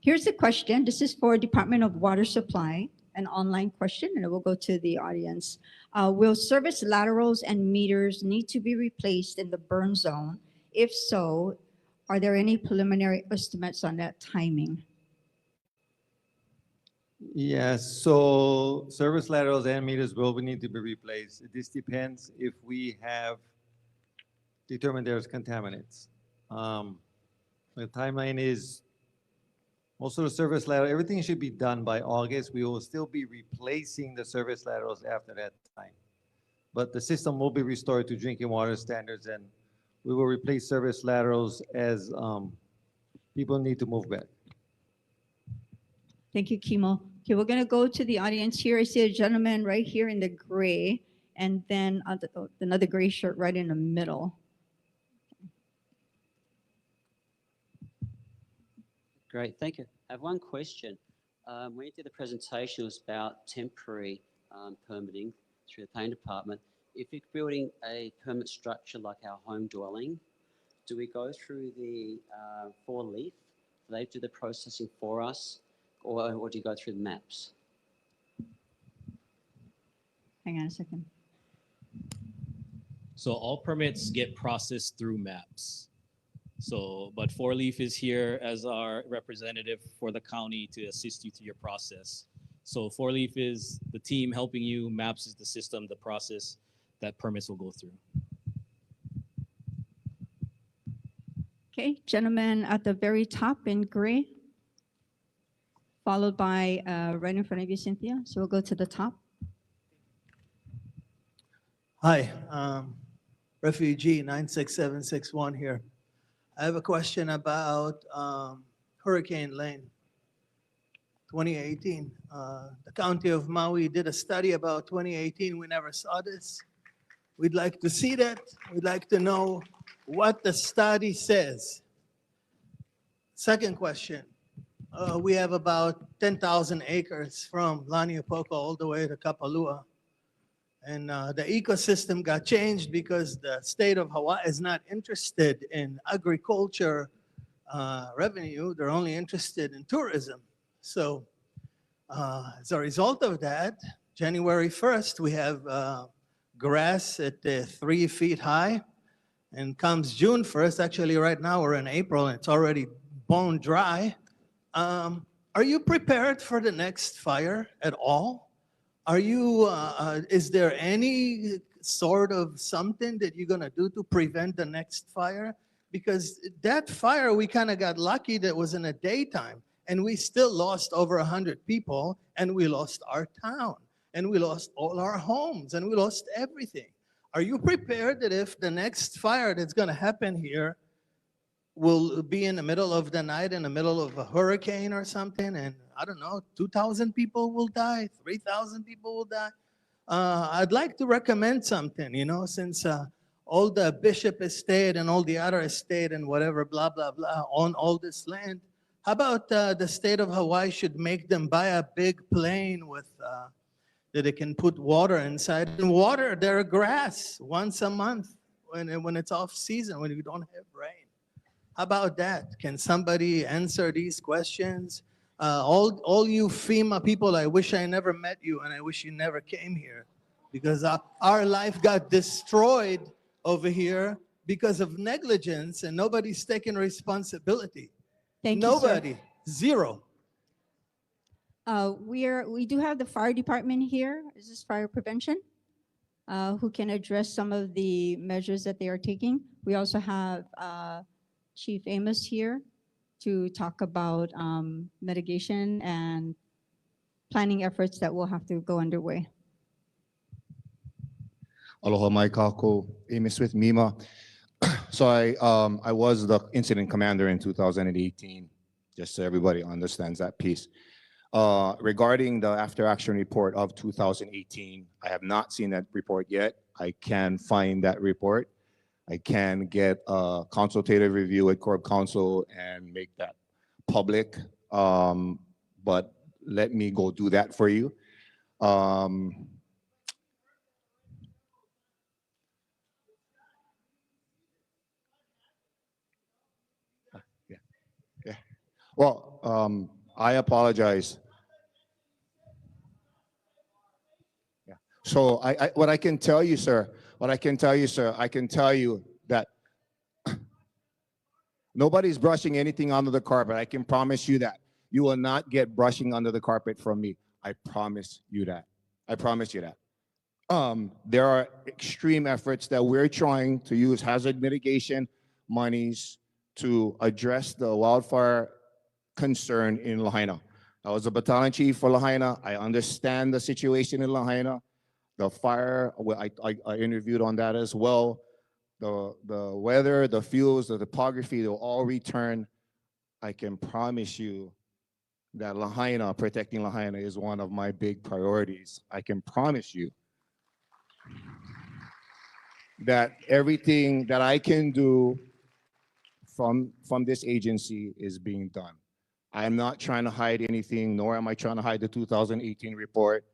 Here's the question. This is for Department of Water Supply, an online question, and it will go to the audience. Will service laterals and meters need to be replaced in the burn zone? If so, are there any preliminary estimates on that timing? Yes, so service laterals and meters will need to be replaced. This depends if we have determined there's contaminants. The timeline is most of the service lateral, everything should be done by August. We will still be replacing the service laterals after that time. but the system will be restored to drinking water standards, and we will replace service laterals as people need to move back. Thank you, Kimo. Okay, we're gonna go to the audience here. I see a gentleman right here in the gray, and then another gray shirt right in the middle. Great, thank you. I have one question. When you did the presentation, it was about temporary permitting through the planning department. If you're building a permanent structure like our home dwelling, do we go through the 4-leaf? Do they do the processing for us, or do you go through the maps? Hang on a second. So all permits get processed through maps. So, but 4-leaf is here as our representative for the county to assist you through your process. So 4-leaf is the team helping you, maps is the system, the process that permits will go through. Okay, gentleman at the very top in gray, followed by right in front of you, Cynthia. So we'll go to the top. Hi, refugee 96761 here. I have a question about Hurricane Lane 2018. The county of Maui did a study about 2018. We never saw this. We'd like to see that. We'd like to know what the study says. Second question, we have about 10,000 acres from Laniapoko all the way to Kapalua. And the ecosystem got changed because the state of Hawaii is not interested in agriculture revenue. They're only interested in tourism. So as a result of that, January 1st, we have grass at 3 feet high. And comes June 1st, actually right now we're in April and it's already bone dry. Are you prepared for the next fire at all? Are you, is there any sort of something that you're gonna do to prevent the next fire? Because that fire, we kind of got lucky that it was in the daytime and we still lost over 100 people and we lost our town and we lost all our homes and we lost everything. Are you prepared that if the next fire that's gonna happen here will be in the middle of the night, in the middle of a hurricane or something, and I don't know, 2,000 people will die, 3,000 people will die? I'd like to recommend something, you know, since all the Bishop estate and all the other estate and whatever, blah, blah, blah, on all this land. How about the state of Hawaii should make them buy a big plane with, that it can put water inside and water their grass once a month when it's off season, when you don't have rain. How about that? Can somebody answer these questions? All you FEMA people, I wish I never met you and I wish you never came here because our life got destroyed over here because of negligence and nobody's taking responsibility. Thank you, sir. Nobody, zero. We do have the fire department here. This is fire prevention, who can address some of the measures that they are taking. We also have Chief Amos here to talk about mitigation and planning efforts that will have to go underway. Aloha mai kako, Amos with Mima. So I was the incident commander in 2018, just so everybody understands that piece. Regarding the after action report of 2018, I have not seen that report yet. I can find that report. I can get a consultative review with Corp Counsel and make that public. But let me go do that for you. Yeah. Well, I apologize. Yeah. So what I can tell you, sir, I can tell you that nobody's brushing anything under the carpet. I can promise you that. You will not get brushing under the carpet from me. I promise you that. I promise you that. There are extreme efforts that we're trying to use hazard mitigation monies to address the wildfire concern in Lahaina. I was a battalion chief for Lahaina. I understand the situation in Lahaina. The fire, well, I interviewed on that as well. The weather, the fuels, the topography, they'll all return. I can promise you that Lahaina, protecting Lahaina is one of my big priorities. I can promise you that everything that I can do from this agency is being done. I'm not trying to hide anything, nor am I trying to hide the 2018 report.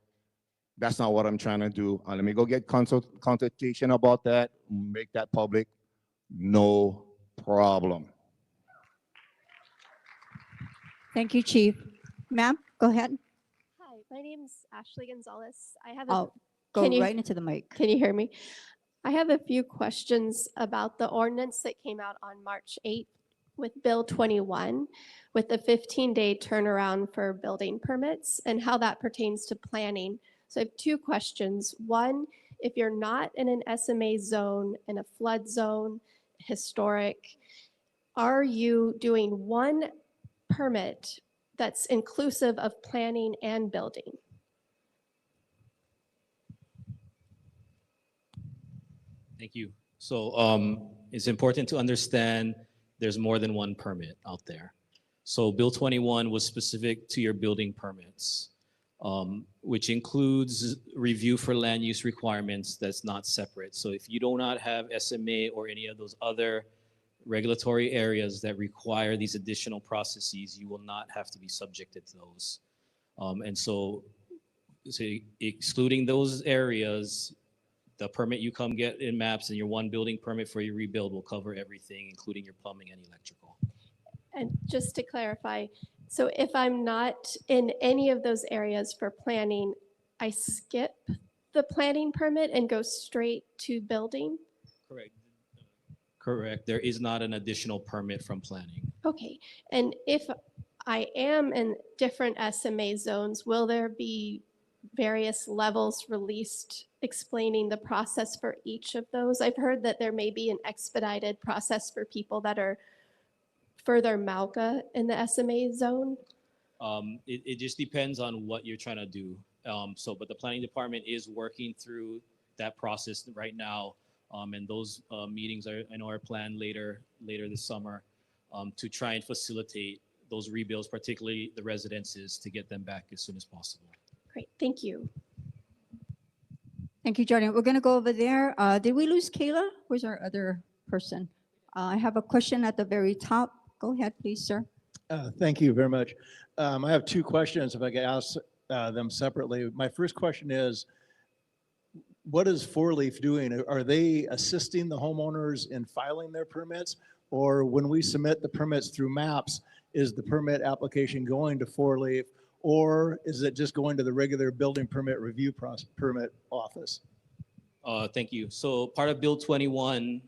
That's not what I'm trying to do. Let me go get consultation about that, make that public. No problem. Thank you, Chief. Ma'am, go ahead. Hi, my name's Ashley Gonzalez. I have Oh, go can you- right into the mic. Can you hear me? I have a few questions about the ordinance that came out on March 8th with Bill 21 with the 15-day turnaround for building permits and how that pertains to planning. So I have two questions. One, if you're not in an SMA zone, in a flood zone, historic, are you doing one permit that's inclusive of planning and building? Thank you. So it's important to understand there's more than one permit out there. So Bill 21 was specific to your building permits, which includes review for land use requirements that's not separate. So if you do not have SMA or any of those other regulatory areas that require these additional processes, you will not have to be subjected to those. And so excluding those areas, the permit you come get in maps and your one building permit for your rebuild will cover everything, including your plumbing and electrical. And just to clarify, so if I'm not in any of those areas for planning, I skip the planning permit and go straight to building? Correct. Correct. There is not an additional permit from planning. Okay. And if I am in different SMA zones, will there be various levels released explaining the process for each of those? I've heard that there may be an expedited process for people that are further Malca in the SMA zone. It just depends on what you're trying to do. But the planning department is working through that process right now. And those meetings I know are planned later this summer to try and facilitate those rebuilds, particularly the residences, to get them back as soon as possible. Great, thank you. Thank you, Jordan. We're going to go over there. Did we lose Kayla? Where's our other person? I have a question at the very top. Go ahead, please, sir. Thank you very much. I have two questions, if I could ask them separately. My first question is, what is Four Leaf doing? Are they assisting the homeowners in filing their permits? Or when we submit the permits through MAPS, is the permit application going to Four Leaf? Or is it just going to the regular building permit review permit office? Thank you. So part of Bill 21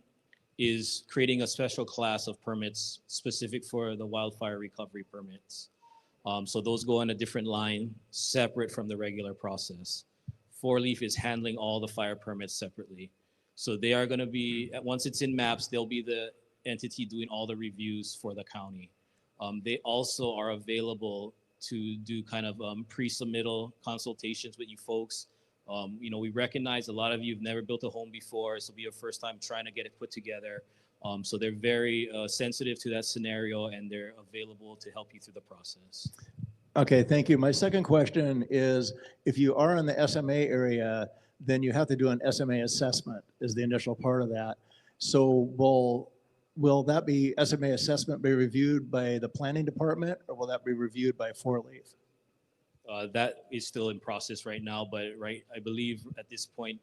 is creating a special class of permits specific for the wildfire recovery permits. So those go on a different line, separate from the regular process. Four Leaf is handling all the fire permits separately. So they are going to be, once it's in MAPS, they'll be the entity doing all the reviews for the county. They also are available to do kind of pre-submittal consultations with you folks. We recognize a lot of you have never built a home before. This will be your first time trying to get it put together. So they're very sensitive to that scenario, and they're available to help you through the process. Okay, thank you. My second question is, if you are in the SMA area, then you have to do an SMA assessment is the initial part of that. So will that be SMA assessment be reviewed by the planning department, or will that be reviewed by Four Leaf? That is still in process right now, but I believe at this point,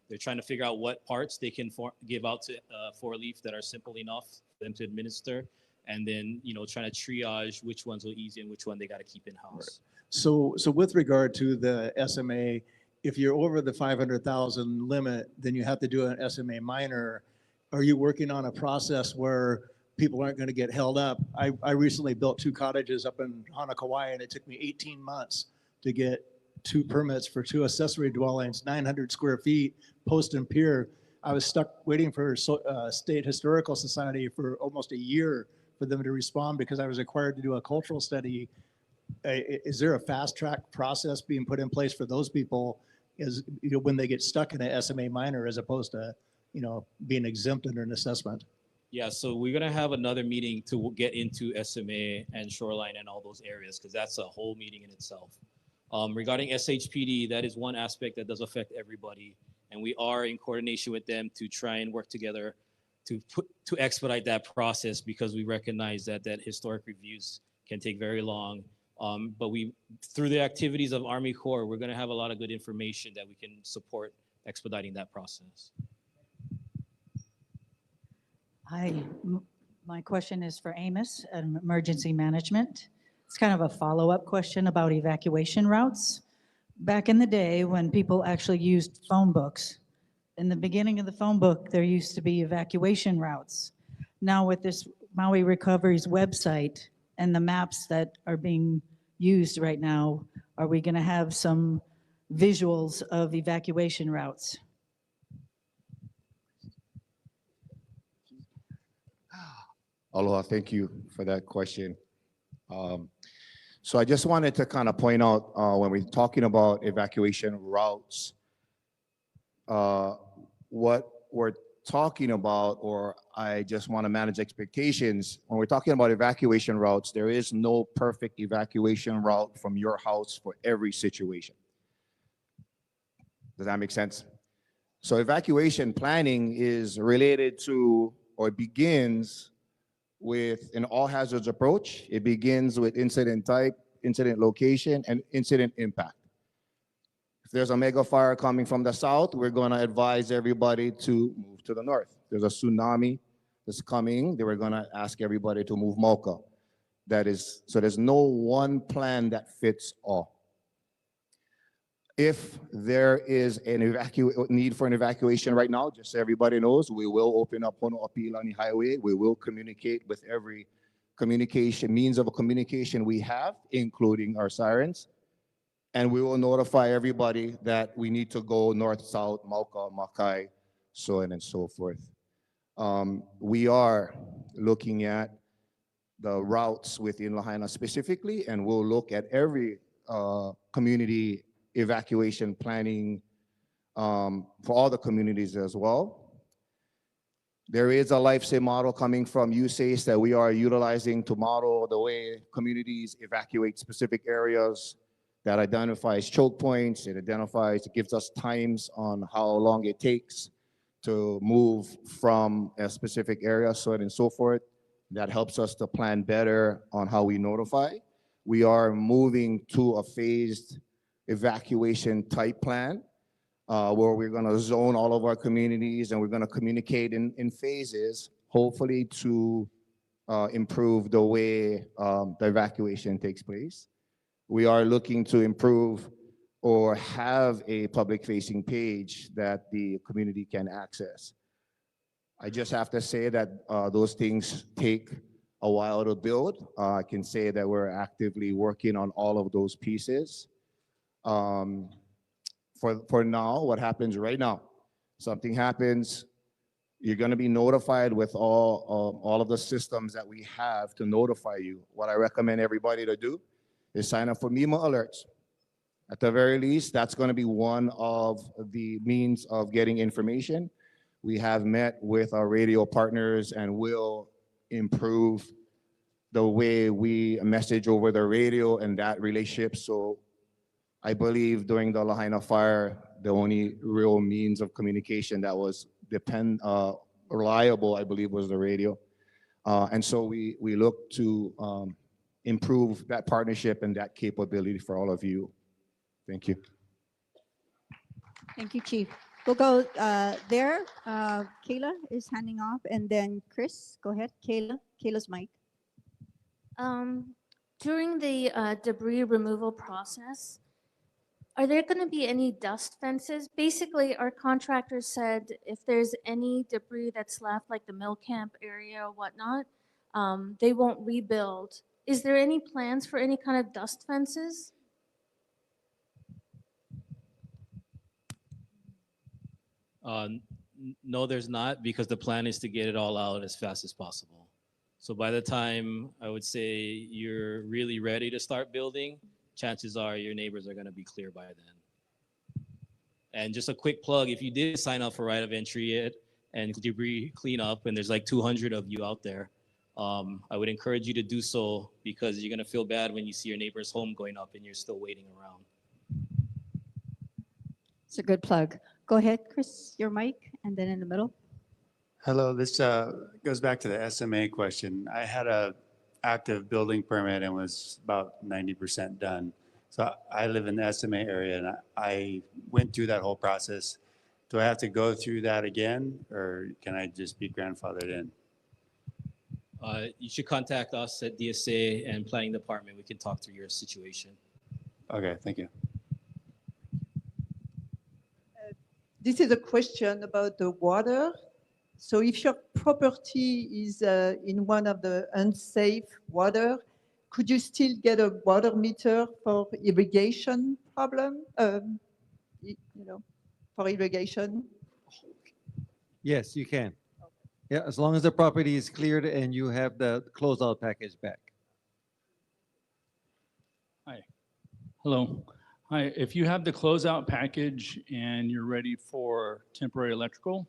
they're trying to figure out what parts they can give out to Four Leaf that are simple enough for them to administer, and then trying to triage which ones are easy and which one they got to keep in house. So with regard to the SMA, if you're over the 500,000 limit, then you have to do an SMA minor. Are you working on a process where people aren't going to get held up? I recently built 2 cottages up in Hanakawai, and it took me 18 months to get 2 permits for 2 accessory dwellings, 900 square feet, post and pier. I was stuck waiting for State Historical Society for almost a year for them to respond because I was required to do a cultural study. Is there a fast track process being put in place for those people is, when they get stuck in a SMA minor as opposed to, being exempt under an assessment. Yeah, so we're gonna have another meeting to get into SMA and shoreline and all those areas, because that's a whole meeting in itself. Regarding SHPD, that is one aspect that does affect everybody, and we are in coordination with them to try and work together to expedite that process, because we recognize that historic reviews can take very long. But through the activities of Army Corps, we're gonna have a lot of good information that we can support expediting that process. Hi, my question is for Amos at Emergency Management. It's kind of a follow-up question about evacuation routes. Back in the day when people actually used phone books, in the beginning of the phone book, there used to be evacuation routes. Now with this Maui Recovery's website and the maps that are being used right now, are we going to have some visuals of evacuation routes? Aloha, thank you for that question. So I just wanted to kind of point out when we're talking about evacuation routes, what we're talking about, or I just want to manage expectations. When we're talking about evacuation routes, there is no perfect evacuation route from your house for every situation. Does that make sense? So evacuation planning is related to, or begins with an all hazards approach. It begins with incident type, incident location, and incident impact. If there's a mega fire coming from the south, we're going to advise everybody to move to the north. There's a tsunami that's coming, they were going to ask everybody to move Mocha. So there's no one plan that fits all. If there is an need for an evacuation right now, just so everybody knows, we will open up Hono'opilani Highway. We will communicate with every means of communication we have, including our sirens. And we will notify everybody that we need to go north, south, Mauka, Makai, so on and so forth. We are looking at the routes within Lahaina specifically, and we'll look at every community evacuation planning for all the communities as well. There is a LifeSay model coming from USACE that we are utilizing to model the way communities evacuate specific areas, that identifies choke points, it gives us times on how long it takes to move from a specific area, so on and so forth. That helps us to plan better on how we notify. We are moving to a phased evacuation type plan where we're going to zone all of our communities and we're going to communicate in phases, hopefully to improve the way the evacuation takes place. We are looking to improve or have a public facing page that the community can access. I just have to say that those things take a while to build. I can say that we're actively working on all of those pieces. For now, what happens right now, something happens, you're going to be notified with all of the systems that we have to notify you. What I recommend everybody to do is sign up for MEMA alerts. At the very least, that's going to be one of the means of getting information. We have met with our radio partners and will improve the way we message over the radio and that relationship. So I believe during the Lahaina fire, the only real means of communication that was reliable, I believe, was the radio. And so we look to improve that partnership and that capability for all of you. Thank you. Thank you, Chief. We'll go there. Kayla is handing off, and then Chris, go ahead. Kayla's mic. During the debris removal process, are there going to be any dust fences? Basically, our contractor said if there's any debris that's left, like the mill camp area or whatnot, they won't rebuild. Is there any plans for any kind of dust fences? No, there's not, because the plan is to get it all out as fast as possible. So by the time I would say you're really ready to start building, chances are your neighbors are going to be clear by then. And just a quick plug, if you did sign up for right of entry and debris cleanup, and there's like 200 of you out there, I would encourage you to do so because you're gonna feel bad when you see your neighbor's home going up and you're still waiting around. It's a good plug. Go ahead, Chris, your mic, and then in the middle. Hello, this goes back to the SMA question. I had a active building permit and was about 90% done. So I live in the SMA area and I went through that whole process. Do I have to go through that again or can I just be grandfathered in? You should contact us at DSA and Planning Department. We can talk through your situation. Okay, thank you. This is a question about the water. So if your property is in one of the unsafe water, could you still get a water meter for irrigation problem? For irrigation? Yes, you can. Yeah, as long as the property is cleared and you have the closeout package back. Hi. Hello. Hi. If you have the closeout package and you're ready for temporary electrical,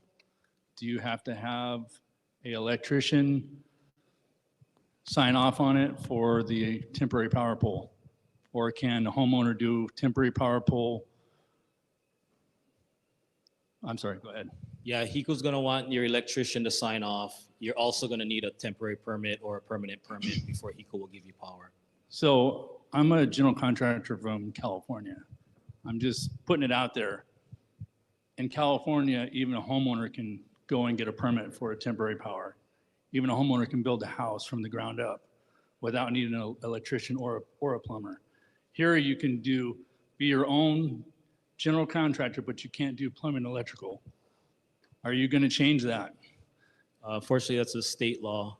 do you have to have an electrician sign off on it for the temporary power pole? Or can the homeowner do temporary power pole? I'm sorry, go ahead. Yeah, HECO's gonna want your electrician to sign off. You're also gonna need a temporary permit or a permanent permit before HECO will give you power. So I'm a general contractor from California. I'm just putting it out there. In California, even a homeowner can go and get a permit for a temporary power. Even a homeowner can build a house from the ground up without needing an electrician or a plumber. Here you can be your own general contractor, but you can't do plumbing and electrical. Are you going to change that? Fortunately, that's a state law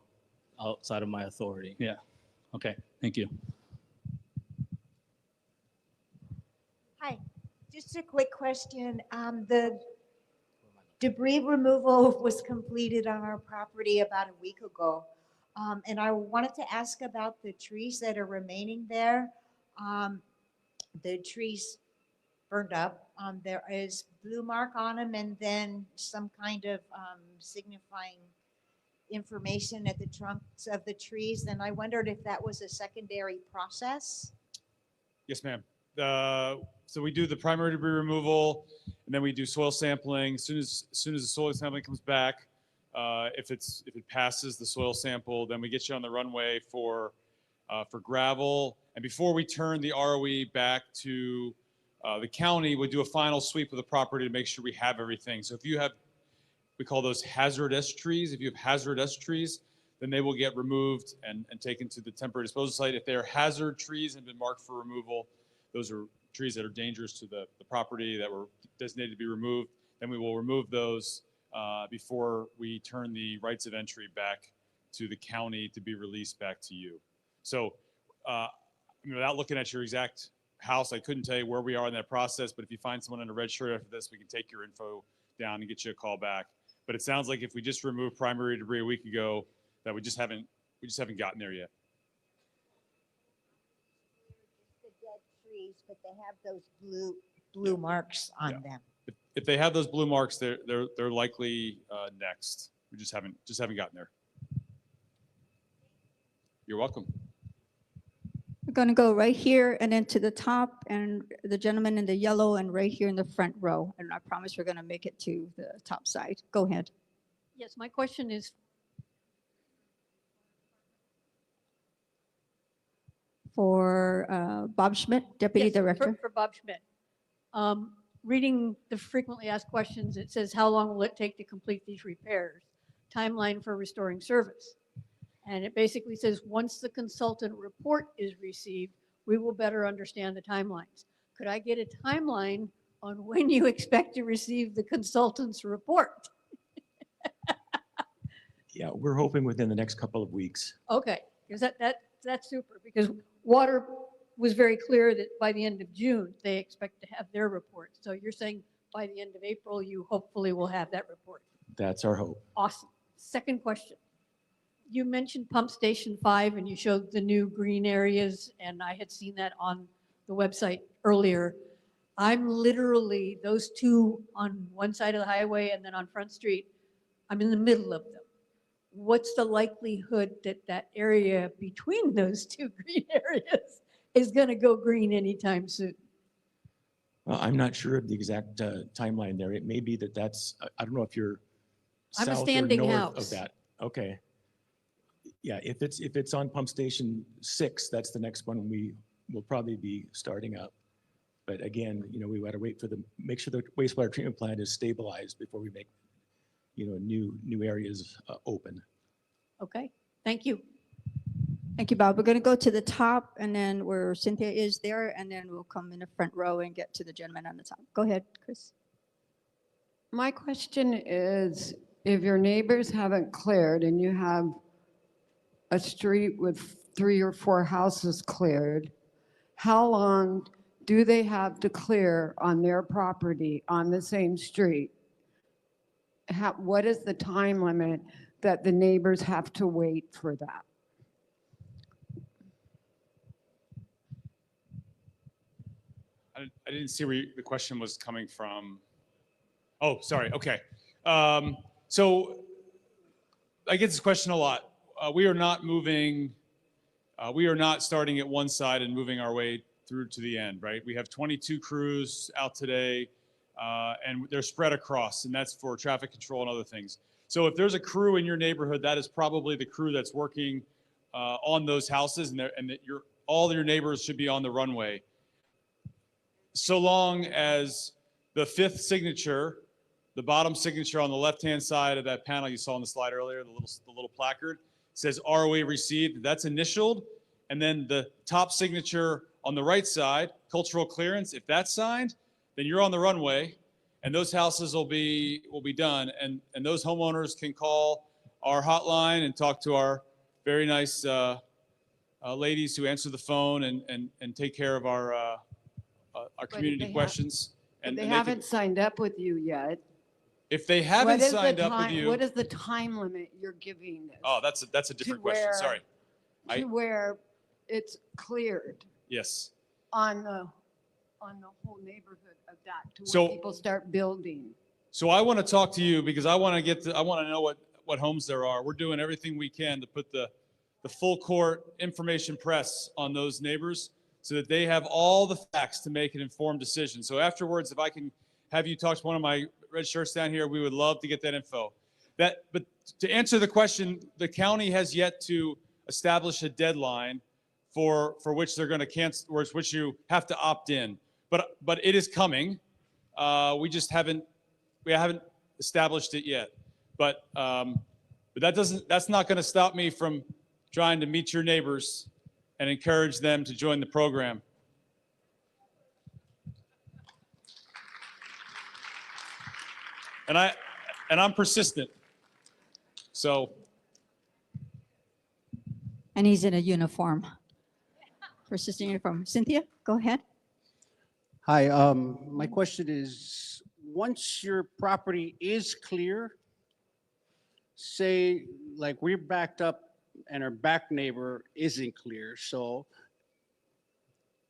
outside of my authority. Yeah. Okay. Thank you. Hi. Just a quick question. The debris removal was completed on our property about a week ago. And I wanted to ask about the trees that are remaining there. The trees burned up. There is blue mark on them and then some kind of signifying information at the trunks of the trees. And I wondered if that was a secondary process. Yes, ma'am. So we do the primary debris removal, and then we do soil sampling. As soon as the soil sampling comes back, if it passes the soil sample, then we get you on the runway for gravel. And before we turn the ROE back to the county, we do a final sweep of the property to make sure we have everything. So if you have, we call those hazardous trees. If you have hazardous trees, then they will get removed and taken to the temporary disposal site. If they are hazard trees and been marked for removal, those are trees that are dangerous to the property that were designated to be removed, then we will remove those before we turn the rights of entry back to the county to be released back to you. So without looking at your exact house, I couldn't tell you where we are in that process, but if you find someone in a red shirt after this, we can take your info down and get you a call back. But it sounds like if we just removed primary debris a week ago, that we just haven't gotten there yet. The dead trees, but they have those blue marks on them. If they have those blue marks, they're likely next. We just haven't gotten there. You're welcome. We're going to go right here and then to the top, and the gentleman in the yellow, and right here in the front row. And I promise we're going to make it to the top side. Go ahead. Yes, my question is For Bob Schmidt, Deputy yes, Director. For Bob Schmidt. Reading the frequently asked questions, it says, how long will it take to complete these repairs? Timeline for restoring service. And it basically says, once the consultant report is received, we will better understand the timelines. Could I get a timeline on when you expect to receive the consultant's report? Yeah, we're hoping within the next couple of weeks. Okay, because that's super, because water was very clear that by the end of June, they expect to have their report. So you're saying by the end of April, you hopefully will have that report. That's our hope. Awesome. Second question. You mentioned Pump Station 5 and you showed the new green areas, and I had seen that on the website earlier. I'm literally, those two on one side of the highway and then on Front Street, I'm in the middle of them. What's the likelihood that that area between those two green areas is going to go green anytime soon? Well, I'm not sure of the exact timeline there. It may be that that's, I don't know if you're I'm a south or standing north house. of that. Okay. Yeah, if it's on pump station 6, that's the next one we will probably be starting up. But again, we got to wait for make sure the wastewater treatment plant is stabilized before we make, new areas open. Okay, thank you. Thank you, Bob. We're going to go to the top and then where Cynthia is there, and then we'll come in the front row and get to the gentleman on the top. Go ahead, Chris. My question is, if your neighbors haven't cleared and you have a street with 3 or 4 houses cleared, how long do they have to clear on their property on the same street? What is the time limit that the neighbors have to wait for that? I didn't see where the question was coming from. Oh, sorry. Okay. So I get this question a lot. We are not moving, we are not starting at one side and moving our way through to the end, right? We have 22 crews out today, and they're spread across, and that's for traffic control and other things. So if there's a crew in your neighborhood, that is probably the crew that's working on those houses, and all your neighbors should be on the runway. So long as the 5th signature, the bottom signature on the left-hand side of that panel you saw on the slide earlier, the little placard, says ROA received, that's initialed, and then the top signature on the right side, cultural clearance, if that's signed, then you're on the runway, and those houses will be done, and those homeowners can call our hotline and talk to our very nice ladies who answer the phone and take care of our community questions. And they haven't signed up with you yet. If they haven't signed up with you, what is the time limit you're giving this? Oh, that's a different question. Sorry. To where it's cleared Yes. on the whole neighborhood of that, to So- where people start building. So I want to talk to you because I want to know what homes there are. We're doing everything we can to put the full court information press on those neighbors so that they have all the facts to make an informed decision. So afterwards, if I can have you talk to one of my red shirts down here, we would love to get that info. But to answer the question, the county has yet to establish a deadline for which they're going to cancel, which you have to opt in. But it is coming. We just haven't established it yet. But that's not going to stop me from trying to meet your neighbors and encourage them to join the program. And I'm persistent. So. And he's in a uniform. Persistent uniform. Cynthia, go ahead. Hi, my question is, once your property is clear, say like we're backed up and our back neighbor isn't clear, so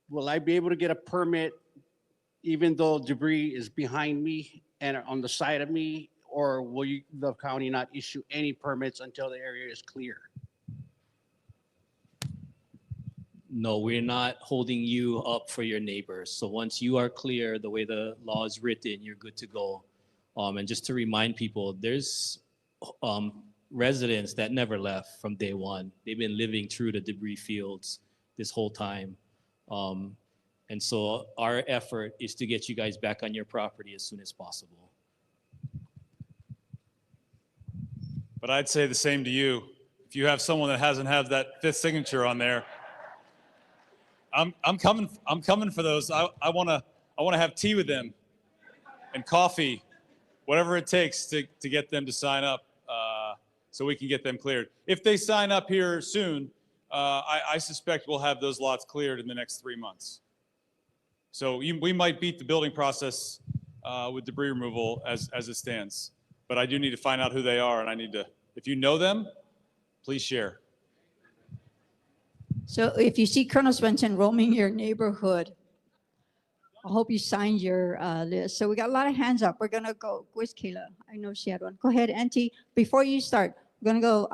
will I be able to get a permit even though debris is behind me and on the side of me, or will the county not issue any permits until the area is clear? No, we're not holding you up for your neighbors. So once you are clear, the way the law is written, you're good to go. And just to remind people, there's residents that never left from day one. They've been living through the debris fields this whole time. And so our effort is to get you guys back on your property as soon as possible. But I'd say the same to you. If you have someone that hasn't had that 5th signature on there, I'm coming for those. I want to have tea with them and coffee, whatever it takes to get them to sign up so we can get them cleared. If they sign up here soon, I suspect we'll have those lots cleared in the next 3 months. So we might beat the building process with debris removal as it stands. But I do need to find out who they are, and if you know them, please share. So if you see Colonel Swenson roaming your neighborhood, I hope you signed your list. So we got a lot of hands up. We're gonna go. Where's Kayla? I know she had one. Go ahead, Auntie. Before you start, we're gonna go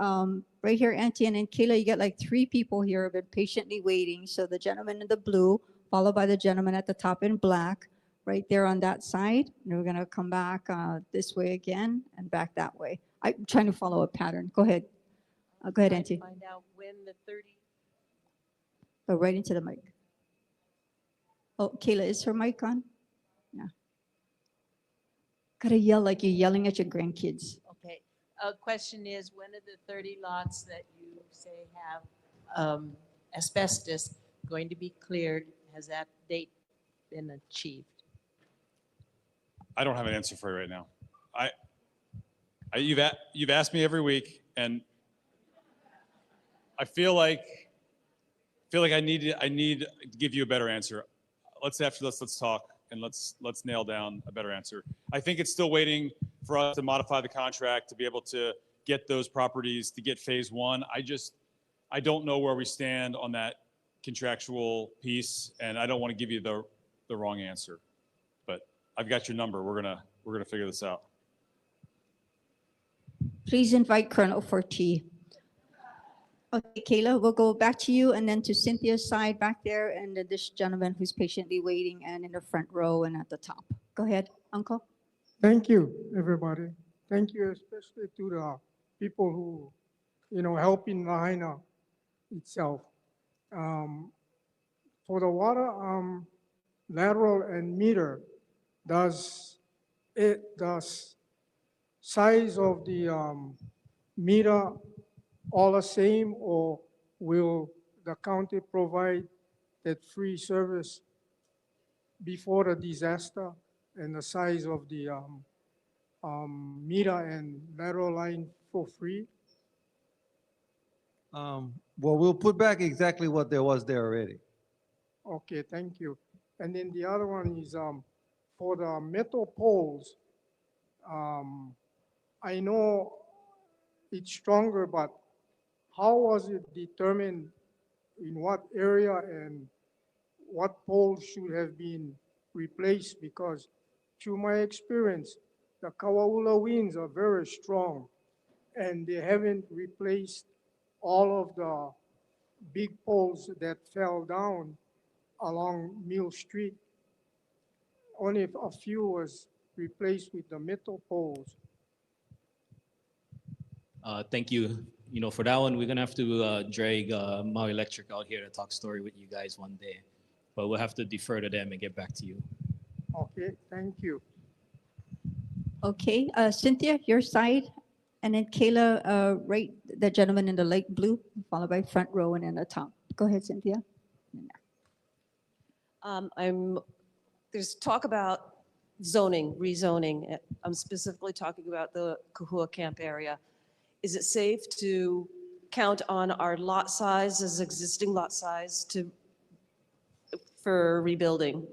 right here, Auntie, and then Kayla. You got like 3 people here who've been patiently waiting. So the gentleman in the blue, followed by the gentleman at the top in black, right there on that side. And we're gonna come back this way again and back that way. I'm trying to follow a pattern. Go ahead. Go ahead, Auntie. Find out when the 30. Go right into the mic. Oh, Kayla, is her mic on? Yeah. Gotta yell like you're yelling at your grandkids. Okay. Question is, when are the 30 lots that you say have asbestos going to be cleared? Has that date been achieved? I don't have an answer for you right now. You've asked me every week, and I feel like I need to give you a better answer. Let's talk and let's nail down a better answer. I think it's still waiting for us to modify the contract to be able to get those properties to get phase 1. I don't know where we stand on that contractual piece, and I don't want to give you the wrong answer. But I've got your number. We're gonna figure this out. Please invite Colonel for tea. Okay, Kayla, we'll go back to you and then to Cynthia's side back there, and then this gentleman who's patiently waiting and in the front row and at the top. Go ahead, Uncle. Thank you, everybody. Thank you especially to the people who, help in Lahaina itself. For the water lateral and meter, does size of the meter all the same, or will the county provide that free service before the disaster, and the size of the meter and lateral line for free? Well, we'll put back exactly what there was there already. Okay, thank you. And then the other one is for the metal poles. I know it's stronger, but how was it determined in what area and what poles should have been replaced? Because through my experience, the Kawaula winds are very strong, and they haven't replaced all of the big poles that fell down along Mill Street. Only a few was replaced with the metal poles. Thank you. For that one, we're gonna have to drag Maui Electric out here to talk story with you guys one day, but we'll have to defer to them and get back to you. Okay, thank you. Okay, Cynthia, your side, and then Kayla, right, the gentleman in the light blue, followed by front row and then the top. Go ahead, Cynthia. There's talk about zoning, rezoning. I'm specifically talking about the Kahua Camp area. Is it safe to count on our lot size as existing lot size for rebuilding?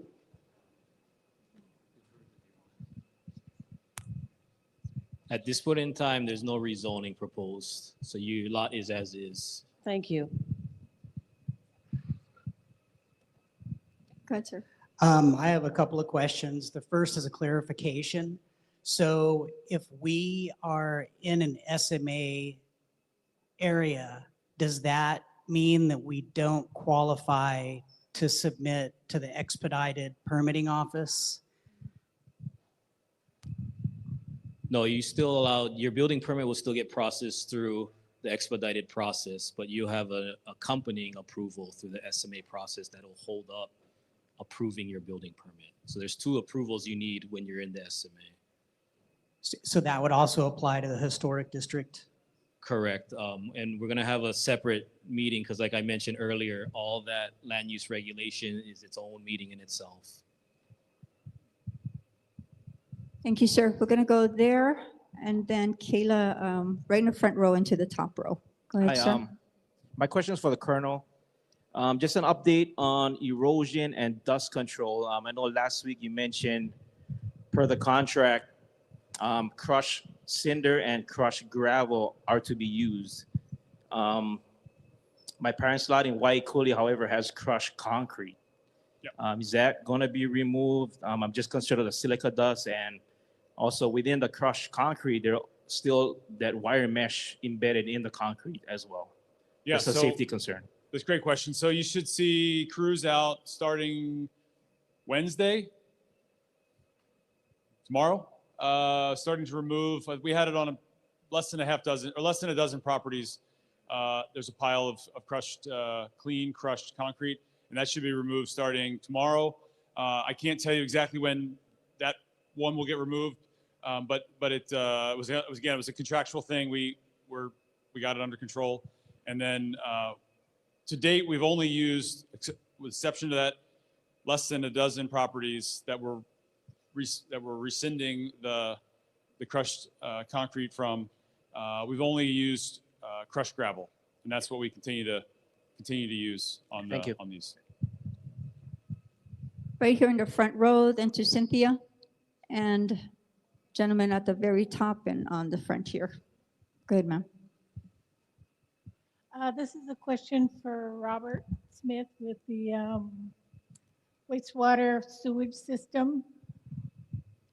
At this point in time, there's no rezoning proposed, so your lot is as is. Thank you. Go ahead, sir. I have a couple of questions. The first is a clarification. So if we are in an SMA area, does that mean that we don't qualify to submit to the expedited permitting office? No, you still allowed, your building permit will still get processed through the expedited process, but you have a accompanying approval through the SMA process that will hold up approving your building permit. So there's 2 approvals you need when you're in the SMA. So that would also apply to the historic district? Correct. And we're going to have a separate meeting because like I mentioned earlier, all that land use regulation is its own meeting in itself. Thank you, sir. We're going to go there, and then Kayla, right in the front row into the top row. Go ahead, sir. My question is for the Colonel. Just an update on erosion and dust control. I know last week you mentioned, per the contract, crushed cinder and crushed gravel are to be used. My parents' lot in Waikuli, however, has crushed concrete. Yep. Is that going to be removed? I'm just concerned of the silica dust, and also within the crushed concrete, there still that wire mesh embedded in the concrete as well. Yeah, That's a so safety concern. that's a great question. So you should see crews out starting Wednesday, tomorrow, starting to remove. We had it on less than a dozen properties. There's a pile of crushed, clean crushed concrete, and that should be removed starting tomorrow. I can't tell you exactly when that one will get removed, but it was a contractual thing. We got it under control, and then to date we've only used, with exception to that, less than a dozen properties that were rescinding the crushed concrete from. We've only used crushed gravel, and that's what we continue to use on on these. Right here in the front row, then to Cynthia, and gentleman at the very top and on the front here. Go ahead, ma'am. This is a question for Robert Smith with the wastewater sewage system.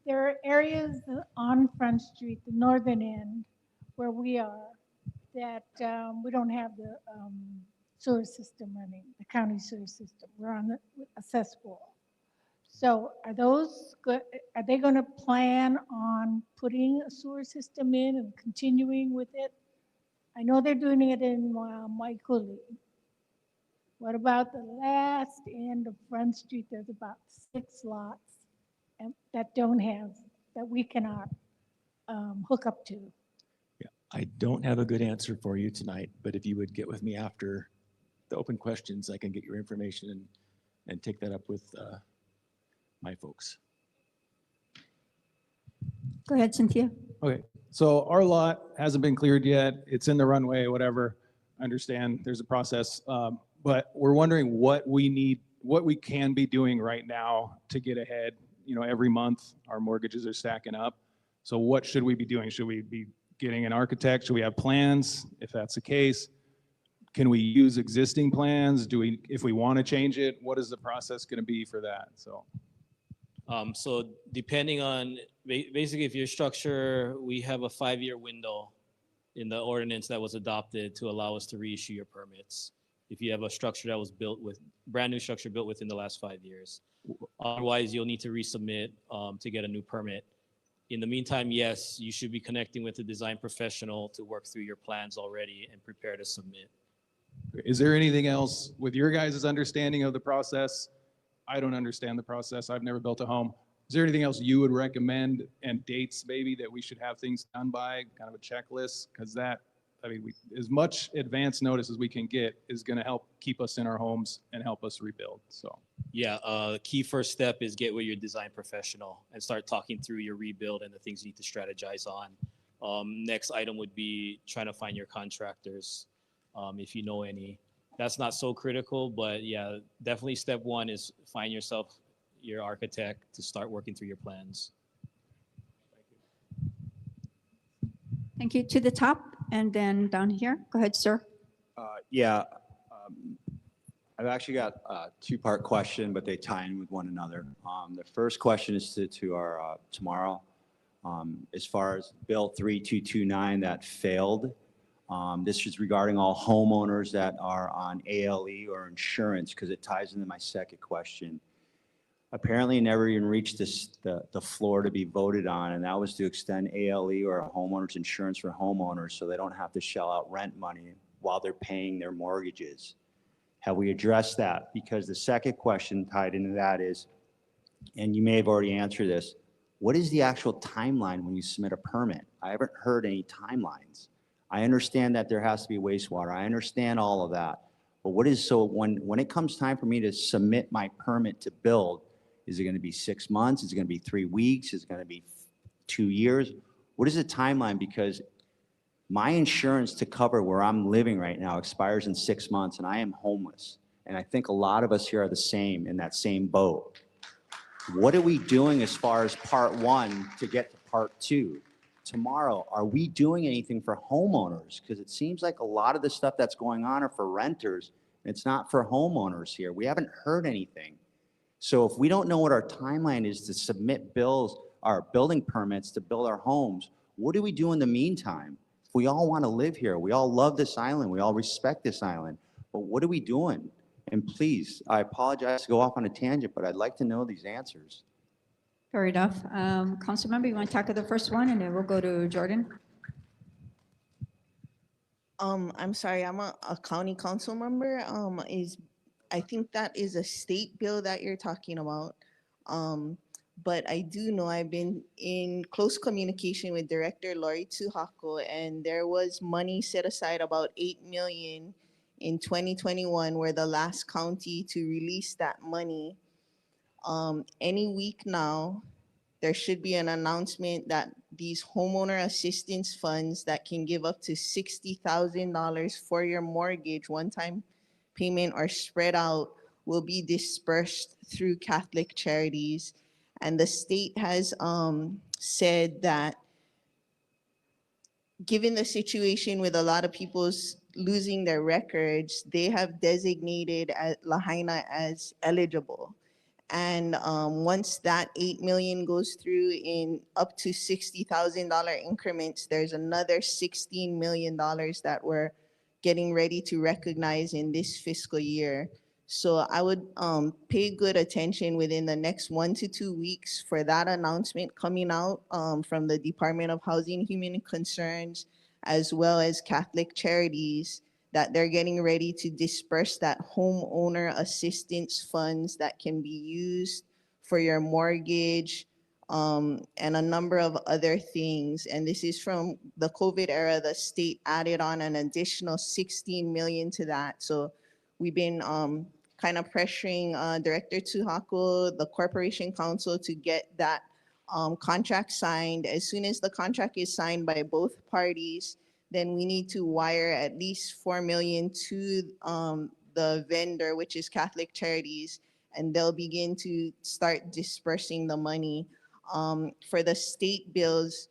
There are areas on Front Street, the northern end, where we are, that we don't have the sewer system running, the county sewer system. We're on a cesspool. So are they going to plan on putting a sewer system in and continuing with it? I know they're doing it in Waikuli. What about the last end of Front Street? There's about 6 lots that don't have, that we cannot hook up to. Yeah, I don't have a good answer for you tonight, but if you would get with me after the open questions, I can get your information and take that up with my folks. Go ahead, Cynthia. Okay, so our lot hasn't been cleared yet. It's in the runway, whatever. I understand there's a process, but we're wondering what we can be doing right now to get ahead. You know, every month our mortgages are stacking up. So what should we be doing? Should we be getting an architect? Should we have plans? If that's the case, can we use existing plans? If we want to change it, what is the process going to be for that? So depending on, basically if your structure, we have a 5-year window in the ordinance that was adopted to allow us to reissue your permits. If you have a structure that was brand new structure built within the last 5 years. Otherwise, you'll need to resubmit to get a new permit. In the meantime, yes, you should be connecting with a design professional to work through your plans already and prepare to submit. Is there anything else with your guys' understanding of the process? I don't understand the process. I've never built a home. Is there anything else you would recommend, and dates maybe that we should have things done by, kind of a checklist? Because as much advance notice as we can get is going to help keep us in our homes and help us rebuild. So Yeah, key first step is get with your design professional and start talking through your rebuild and the things you need to strategize on. Next item would be trying to find your contractors, if you know any. That's not so critical, but yeah, definitely step one is find yourself your architect to start working through your plans. Thank you. To the top and then down here. Go ahead, sir. I've actually got a 2-part question, but they tie in with one another. The first question is to our tomorrow. As far as Bill 3229 that failed, this is regarding all homeowners that are on ALE or insurance, because it ties into my second question. Apparently, it never even reached the floor to be voted on, and that was to extend ALE or a homeowner's insurance for homeowners so they don't have to shell out rent money while they're paying their mortgages. Have we addressed that? Because the second question tied into that is, and you may have already answered this, what is the actual timeline when you submit a permit? I haven't heard any timelines. I understand that there has to be wastewater. I understand all of that. But when it comes time for me to submit my permit to build, is it going to be 6 months? Is it going to be 3 weeks? Is it going to be 2 years? What is the timeline? Because my insurance to cover where I'm living right now expires in 6 months, and I am homeless. And I think a lot of us here are the same, in that same boat. What are we doing as far as part 1 to get to part 2? Tomorrow, are we doing anything for homeowners? Because it seems like a lot of the stuff that's going on are for renters, and it's not for homeowners here. We haven't heard anything. So if we don't know what our timeline is to submit bills, our building permits to build our homes, what do we do in the meantime? We all want to live here. We all love this island. We all respect this island. But what are we doing? And please, I apologize to go off on a tangent, but I'd like to know these answers. Fair enough. Council member, you want to tackle the first one, and then we'll go to Jordan? I'm sorry, I'm a county council member. I think that is a state bill that you're talking about. But I do know I've been in close communication with Director Lori Tuhako, and there was money set aside, about 8 million in 2021. We're the last county to release that money. Any week now, there should be an announcement that these homeowner assistance funds that can give up to $60,000 for your mortgage, one-time payment, or spread out, will be dispersed through Catholic Charities. And the state has said that given the situation with a lot of people's losing their records, they have designated Lahaina as eligible. And once that 8 million goes through in up to $60,000 increments, there's another $16 million that we're getting ready to recognize in this fiscal year. So I would pay good attention within the next 1 to 2 weeks for that announcement coming out from the Department of Housing and Human Concerns, as well as Catholic Charities, that they're getting ready to disperse that homeowner assistance funds that can be used for your mortgage and a number of other things. And this is from the COVID era. The state added on an additional 16 million to that. So we've been kind of pressuring Director Tuhako, the Corporation Council, to get that contract signed. As soon as the contract is signed by both parties, then we need to wire at least 4 million to the vendor, which is Catholic Charities, and they'll begin to start dispersing the money. For the state bills,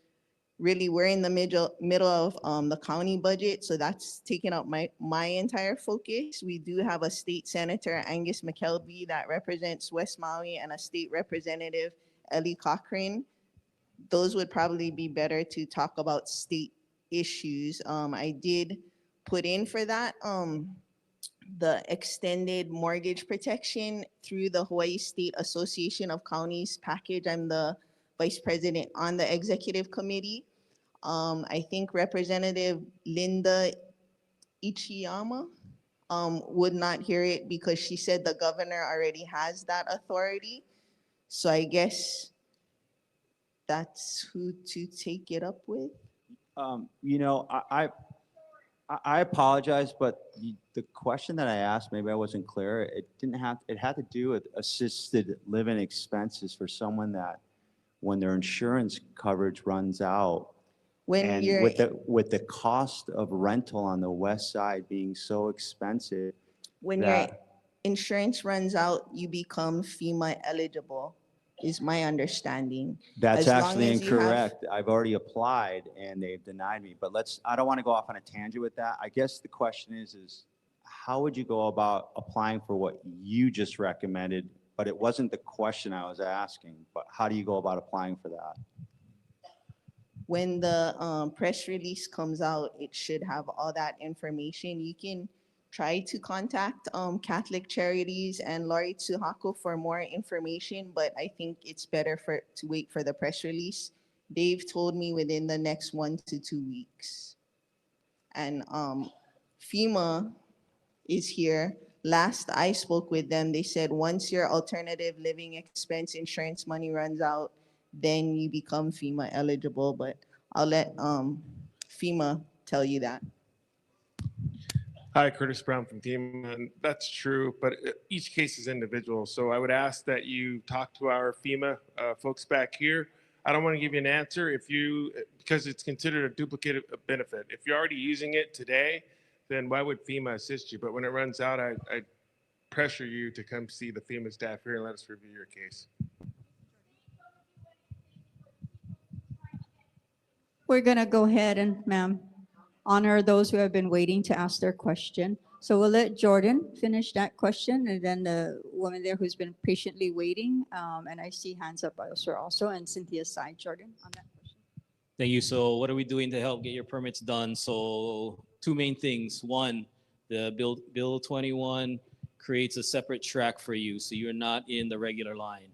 really, we're in the middle of the county budget, so that's taking up my entire focus. We do have a state senator, Angus McKelvey, that represents West Maui, and a state representative, Ellie Cochran. Those would probably be better to talk about state issues. I did put in for that the extended mortgage protection through the Hawaii State Association of Counties package. I'm the vice president on the executive committee. I think Representative Linda Ichiyama would not hear it because she said the governor already has that authority. So I guess that's who to take it up with. You know, I apologize, but the question that I asked, maybe I wasn't clear. It had to do with assisted living expenses for someone that, when their insurance coverage runs out, and with the cost of rental on the west side being so expensive. When your insurance runs out, you become FEMA eligible, is my understanding. That's As long actually as you have- incorrect. I've already applied and they've denied me, but I don't want to go off on a tangent with that. I guess the question is how would you go about applying for what you just recommended? But it wasn't the question I was asking, but how do you go about applying for that? When the press release comes out, it should have all that information. You can try to contact Catholic Charities and Lori Tuhako for more information, but I think it's better to wait for the press release. They've told me within the next 1 to 2 weeks. And FEMA is here. Last I spoke with them, they said once your alternative living expense insurance money runs out, then you become FEMA eligible, but I'll let FEMA tell you that. Hi, Curtis Brown from FEMA, and that's true, but each case is individual. So I would ask that you talk to our FEMA folks back here. I don't want to give you an answer because it's considered a duplicate benefit. If you're already using it today, then why would FEMA assist you? But when it runs out, I pressure you to come see the FEMA staff here and let us review your case. We're going to go ahead and, ma'am, honor those who have been waiting to ask their question. So we'll let Jordan finish that question, and then the woman there who's been patiently waiting, and I see hands up also, and Cynthia's side, Jordan, on that question. Thank you. So what are we doing to help get your permits done? So two main things. One, the Bill 21 creates a separate track for you, so you're not in the regular line.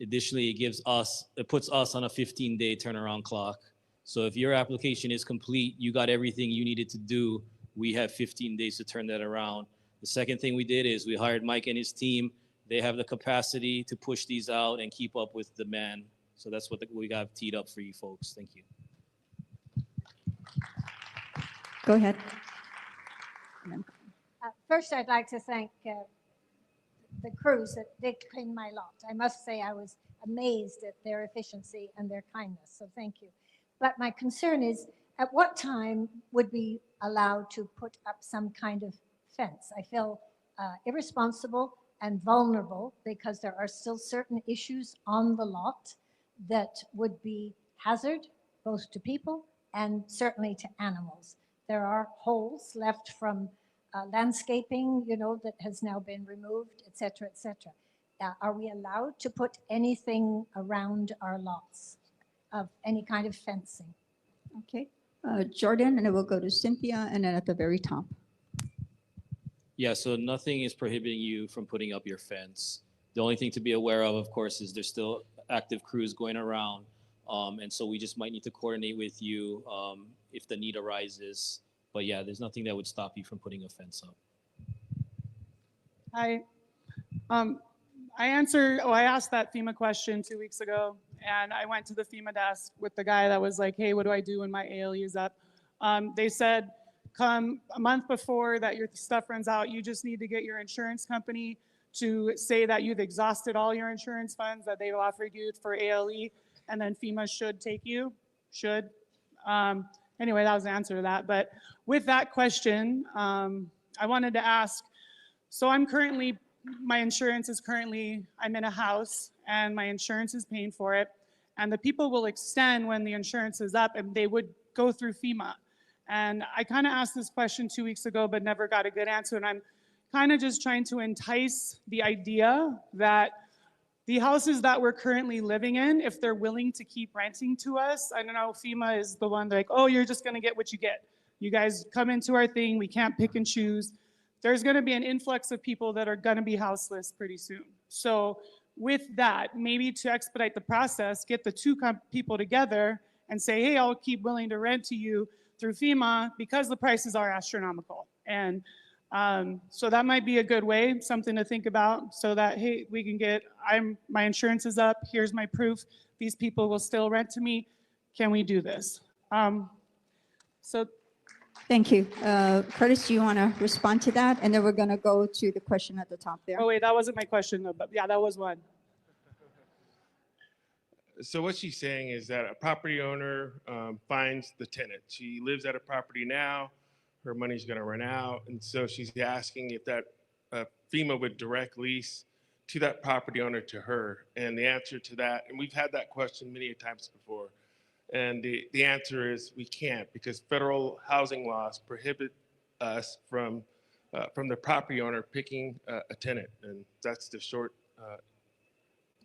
Additionally, it puts us on a 15-day turnaround clock. So if your application is complete, you got everything you needed to do, we have 15 days to turn that around. The second thing we did is we hired Mike and his team. They have the capacity to push these out and keep up with demand. So that's what we got teed up for you folks. Thank you. Go ahead. First, I'd like to thank the crews that did clean my lot. I must say I was amazed at their efficiency and their kindness, so thank you. But my concern is, at what time would we allowed to put up some kind of fence? I feel irresponsible and vulnerable because there are still certain issues on the lot that would be hazard both to people and certainly to animals. There are holes left from landscaping, that has now been removed, et cetera, et cetera. Are we allowed to put anything around our lots of any kind of fencing? Okay, Jordan, and then we'll go to Cynthia, and then at the very top. Yeah, so nothing is prohibiting you from putting up your fence. The only thing to be aware of course, is there's still active crews going around. And so we just might need to coordinate with you if the need arises. But yeah, there's nothing that would stop you from putting a fence up. I asked that FEMA question 2 weeks ago, and I went to the FEMA desk with the guy that was like, hey, what do I do when my ALE is up? They said, come a month before that your stuff runs out, you just need to get your insurance company to say that you've exhausted all your insurance funds that they've offered you for ALE, and then FEMA should take you, Anyway, that was the answer to that. But with that question, I wanted to ask, so my insurance is currently, I'm in a house and my insurance is paying for it. And the people will extend when the insurance is up and they would go through FEMA. And I kind of asked this question 2 weeks ago, but never got a good answer. And I'm kind of just trying to entice the idea that the houses that we're currently living in, if they're willing to keep renting to us, I don't know, FEMA is the one like, oh, you're just gonna get what you get. You guys come into our thing, we can't pick and choose. There's gonna be an influx of people that are gonna be houseless pretty soon. So with that, maybe to expedite the process, get the two people together and say, hey, I'll keep willing to rent to you through FEMA because the prices are astronomical. And so that might be a good way, something to think about, so that, hey, we can get, my insurance is up, here's my proof, these people will still rent to me, can we do this? Thank you. Curtis, do you want to respond to that? And then we're going to go to the question at the top there. Oh wait, that wasn't my question though, but yeah, that was one. So what she's saying is that a property owner finds the tenant. She lives at a property now, her money's gonna run out. And so she's asking if that FEMA would direct lease to that property owner to her. And the answer to that, and we've had that question many times before. And the answer is we can't, because federal housing laws prohibit us from the property owner picking a tenant. And that's the short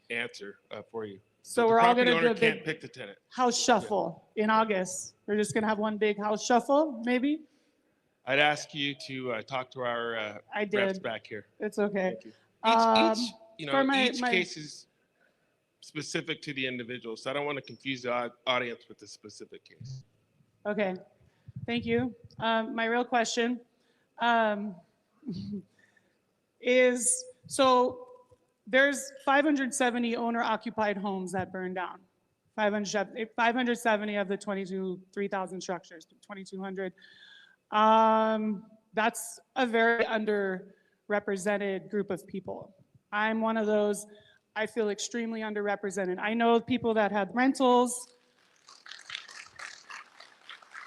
answer for you. So we're all gonna do a can't big pick the tenant. house shuffle in August. We're just gonna have one big house shuffle, maybe? I'd ask you to talk to our I reps did. back here. It's okay. Thank you. Each my- case is specific to the individual, so I don't want to confuse the audience with the specific case. Okay, thank you. My real question is, so there's 570 owner-occupied homes that burned down. 570 of the 3,000 structures, 2,200. That's a very underrepresented group of people. I'm one of those. I feel extremely underrepresented. I know people that have rentals.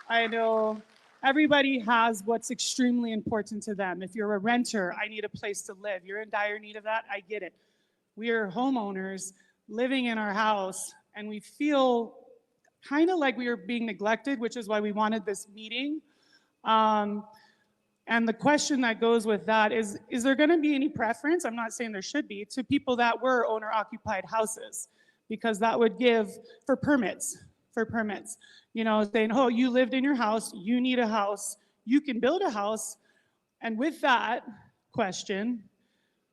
I know everybody has what's extremely important to them. If you're a renter, I need a place to live. You're in dire need of that, I get it. We are homeowners living in our house, and we feel kind of like we are being neglected, which is why we wanted this meeting. And the question that goes with that is there going to be any preference? I'm not saying there should be, to people that were owner-occupied houses, because that would give for permits, you know, saying, oh, you lived in your house, you need a house, you can build a house. And with that question,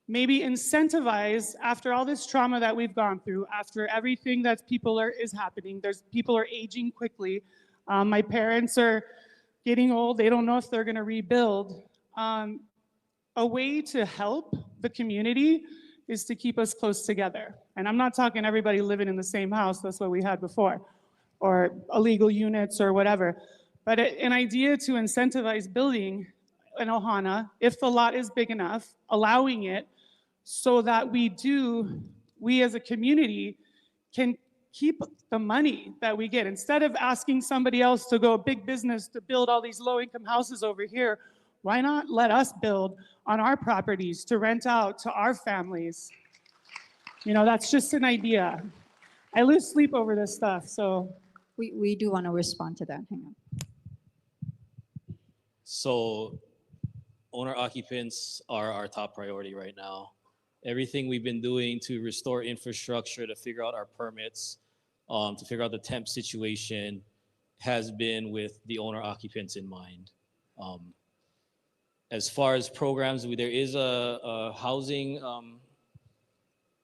maybe incentivize, after all this trauma that we've gone through, after everything that is happening, people are aging quickly. My parents are getting old, they don't know if they're gonna rebuild. A way to help the community is to keep us close together. And I'm not talking everybody living in the same house, that's what we had before, or illegal units or whatever. But an idea to incentivize building in Ohana, if the lot is big enough, allowing it so that we as a community can keep the money that we get. Instead of asking somebody else to go big business to build all these low-income houses over here, why not let us build on our properties to rent out to our families? You know, that's just an idea. I lose sleep over this stuff, so. We do want to respond to that. Hang on. So owner occupants are our top priority right now. Everything we've been doing to restore infrastructure, to figure out our permits, to figure out the temp situation has been with the owner occupants in mind. As far as programs, there is a housing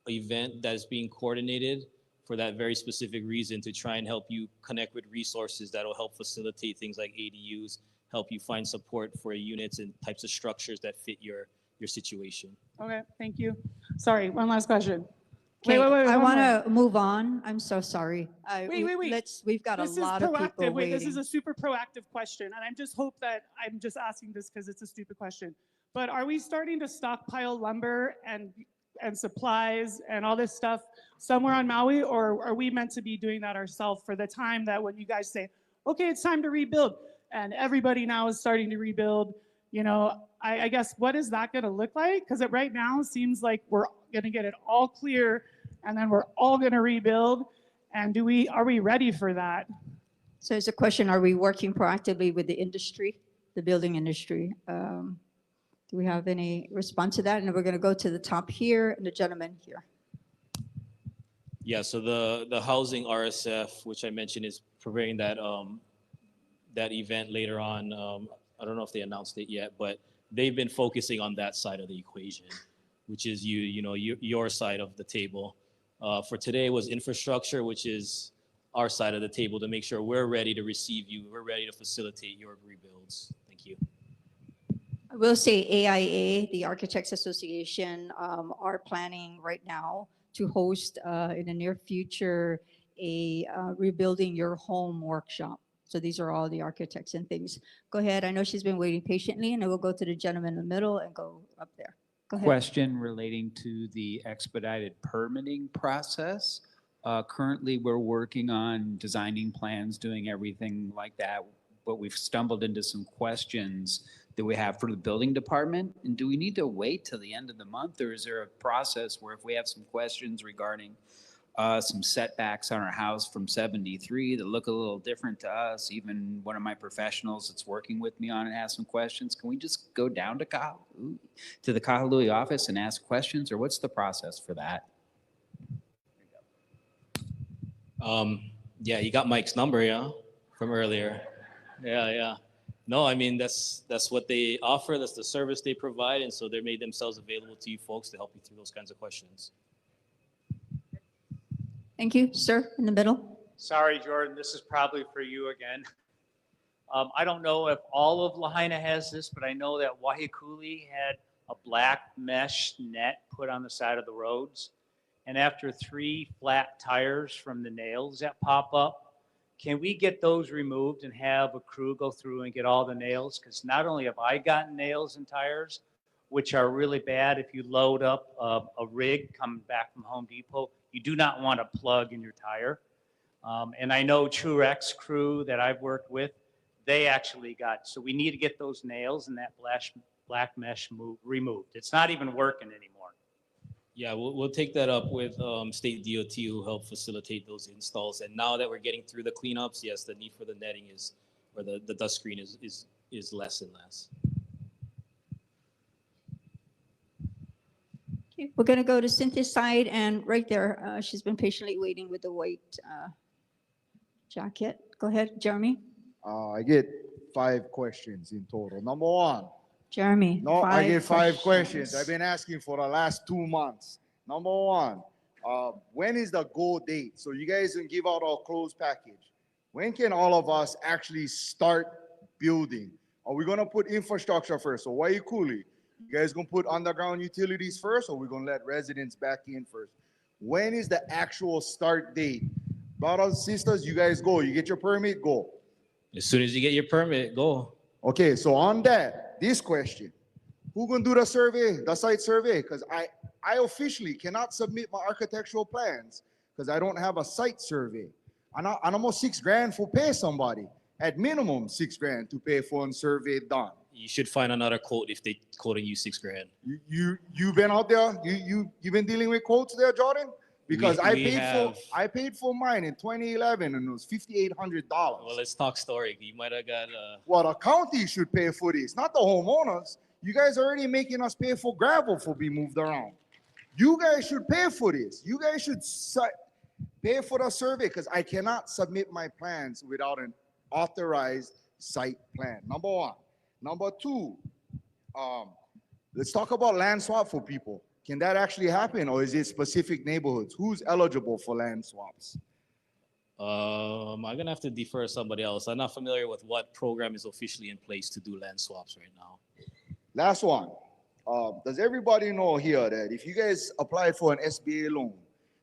event that is being coordinated for that very specific reason, to try and help you connect with resources that will help facilitate things like ADUs, help you find support for units and types of structures that fit your situation. Okay, thank you. Sorry, one last question. Okay, Wait, I one want more. to move on. I'm so sorry. Wait. We've got This a lot is of people proactive. Wait, waiting. this is a super proactive question, and I'm just asking this because it's a stupid question. But are we starting to stockpile lumber and supplies and all this stuff somewhere on Maui, or are we meant to be doing that ourselves for the time that when you guys say, okay, it's time to rebuild, and everybody now is starting to rebuild? You know, I guess, what is that going to look like? Because it right now seems like we're going to get it all clear, and then we're all going to rebuild. And are we ready for that? So it's a question, are we working proactively with the industry, the building industry? Do we have any response to that? And we're going to go to the top here and the gentleman here. Yeah, so the housing RSF, which I mentioned, is preparing that that event later on. I don't know if they announced it yet, but they've been focusing on that side of the equation, which is your side of the table. For today was infrastructure, which is our side of the table, to make sure we're ready to receive you, we're ready to facilitate your rebuilds. Thank you. I will say AIA, the Architects Association, are planning right now to host in the near future a rebuilding your home workshop. So these are all the architects and things. Go ahead. I know she's been waiting patiently, and I will go to the gentleman in the middle and go up there. Go ahead. Question relating to the expedited permitting process. Currently, we're working on designing plans, doing everything like that, but we've stumbled into some questions that we have for the building department. And do we need to wait till the end of the month, or is there a process where if we have some questions regarding some setbacks on our house from 73 that look a little different to us, even one of my professionals that's working with me on it has some questions, can we just go down to the Kahului office and ask questions, or what's the process for that? Yeah, you got Mike's number, yeah, from earlier. Yeah. No, I mean, that's what they offer. That's the service they provide. And so they made themselves available to you folks to help you through those kinds of questions. Thank you, sir, in the middle. Sorry, Jordan, this is probably for you again. I don't know if all of Lahaina has this, but I know that Waiakuli had a black mesh net put on the side of the roads. And after 3 flat tires from the nails that pop up, can we get those removed and have a crew go through and get all the nails? Because not only have I gotten nails and tires, which are really bad if you load up a rig coming back from Home Depot, you do not want a plug in your tire. And I know Truex crew that I've worked with, they actually got, so we need to get those nails and that black mesh removed. It's not even working anymore. Yeah, we'll take that up with State DOT, who help facilitate those installs. And now that we're getting through the cleanups, yes, the need for the netting or the dust screen is less and less. Okay, we're going to go to Cynthia's side, and right there, she's been patiently waiting with the white jacket. Go ahead, Jeremy. I get 5 questions in total. Number 1. Jeremy, No, I get 5 questions. questions. I've been asking for the last 2 months. Number 1, when is the go date? So you guys can give out our closed package. When can all of us actually start building? Are we gonna put infrastructure first? So Waikuli, you guys gonna put underground utilities first, or we're gonna let residents back in first? When is the actual start date? Brothers, sisters, you guys go. You get your permit, go. As soon as you get your permit, go. Okay, so on that, this question, who gonna do the survey, the site survey? Because I officially cannot submit my architectural plans because I don't have a site survey. And I'm almost $6,000 for pay somebody, at minimum $6,000 to pay for a survey done. You should find another quote if they quoting you $6,000. You been out there? You been dealing with quotes there, Jordan? Because I paid for mine in 2011 and it was $5,800. Well, let's talk story. You might have got Well, the county should pay for this, not the homeowners. You guys are already making us pay for gravel for being moved around. You guys should pay for this. You guys should pay for the survey because I cannot submit my plans without an authorized site plan. Number 1. Number 2, let's talk about land swap for people. Can that actually happen, or is it specific neighborhoods? Who's eligible for land swaps? I'm gonna have to defer to somebody else. I'm not familiar with what program is officially in place to do land swaps right now. Last one. Does everybody know here that if you guys applied for an SBA loan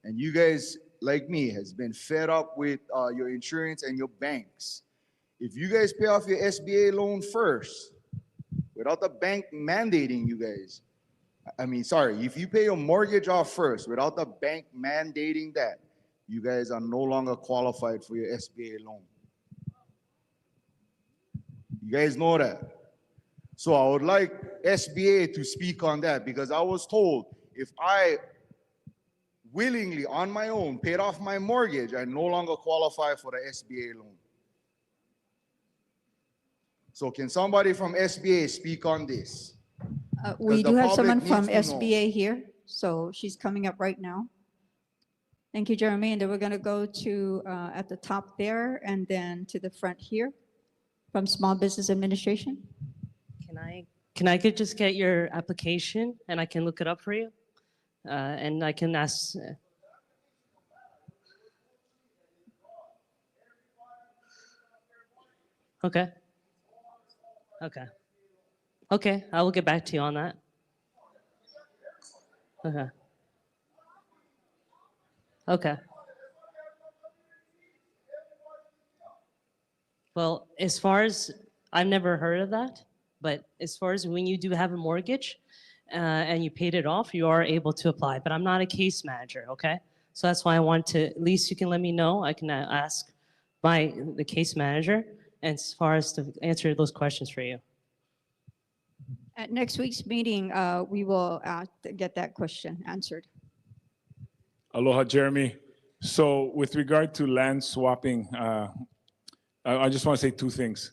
and you guys, like me, has been fed up with your insurance and your banks, if you guys pay off your SBA loan first, without the bank mandating you guys, if you pay your mortgage off first without the bank mandating that, you guys are no longer qualified for your SBA loan. You guys know that. So I would like SBA to speak on that because I was told if I willingly on my own paid off my mortgage, I no longer qualify for the SBA loan. So can somebody from SBA speak on this? We the do have public someone from needs to know. SBA here, so she's coming up right now. Thank you, Jeremy. And then we're going to go to at the top there and then to the front here from Small Business Administration. Can I just get your application and I can look it up for you? And I can ask. Okay. Okay. Okay, I will get back to you on that. Okay. Okay. Well, as far as, I've never heard of that, but as far as when you do have a mortgage and you paid it off, you are able to apply, but I'm not a case manager, okay? So that's why I want to, at least you can let me know. I can ask the case manager as far as to answer those questions for you. At next week's meeting, we will get that question answered. Aloha, Jeremy. So with regard to land swapping, I just want to say 2 things.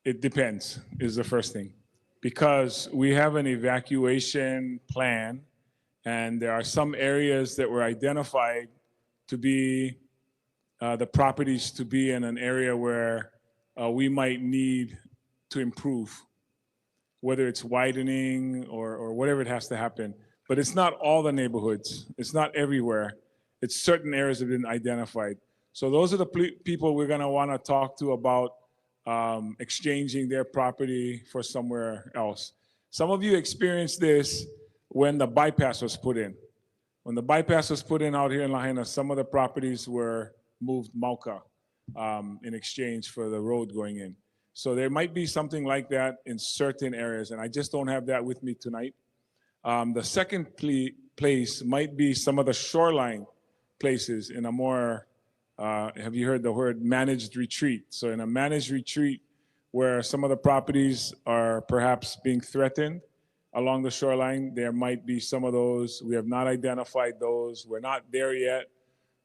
It depends is the first thing, because we have an evacuation plan and there are some areas that were identified to be the properties to be in an area where we might need to improve, whether it's widening or whatever it has to happen. But it's not all the neighborhoods. It's not everywhere. It's certain areas that have been identified. So those are the people we're gonna wanna talk to about exchanging their property for somewhere else. Some of you experienced this when the bypass was put in. When the bypass was put in out here in Lahaina, some of the properties were moved Mauka in exchange for the road going in. So there might be something like that in certain areas, and I just don't have that with me tonight. The second place might be some of the shoreline places in a more, have you heard the word managed retreat? So in a managed retreat where some of the properties are perhaps being threatened along the shoreline, there might be some of those. We have not identified those. We're not there yet,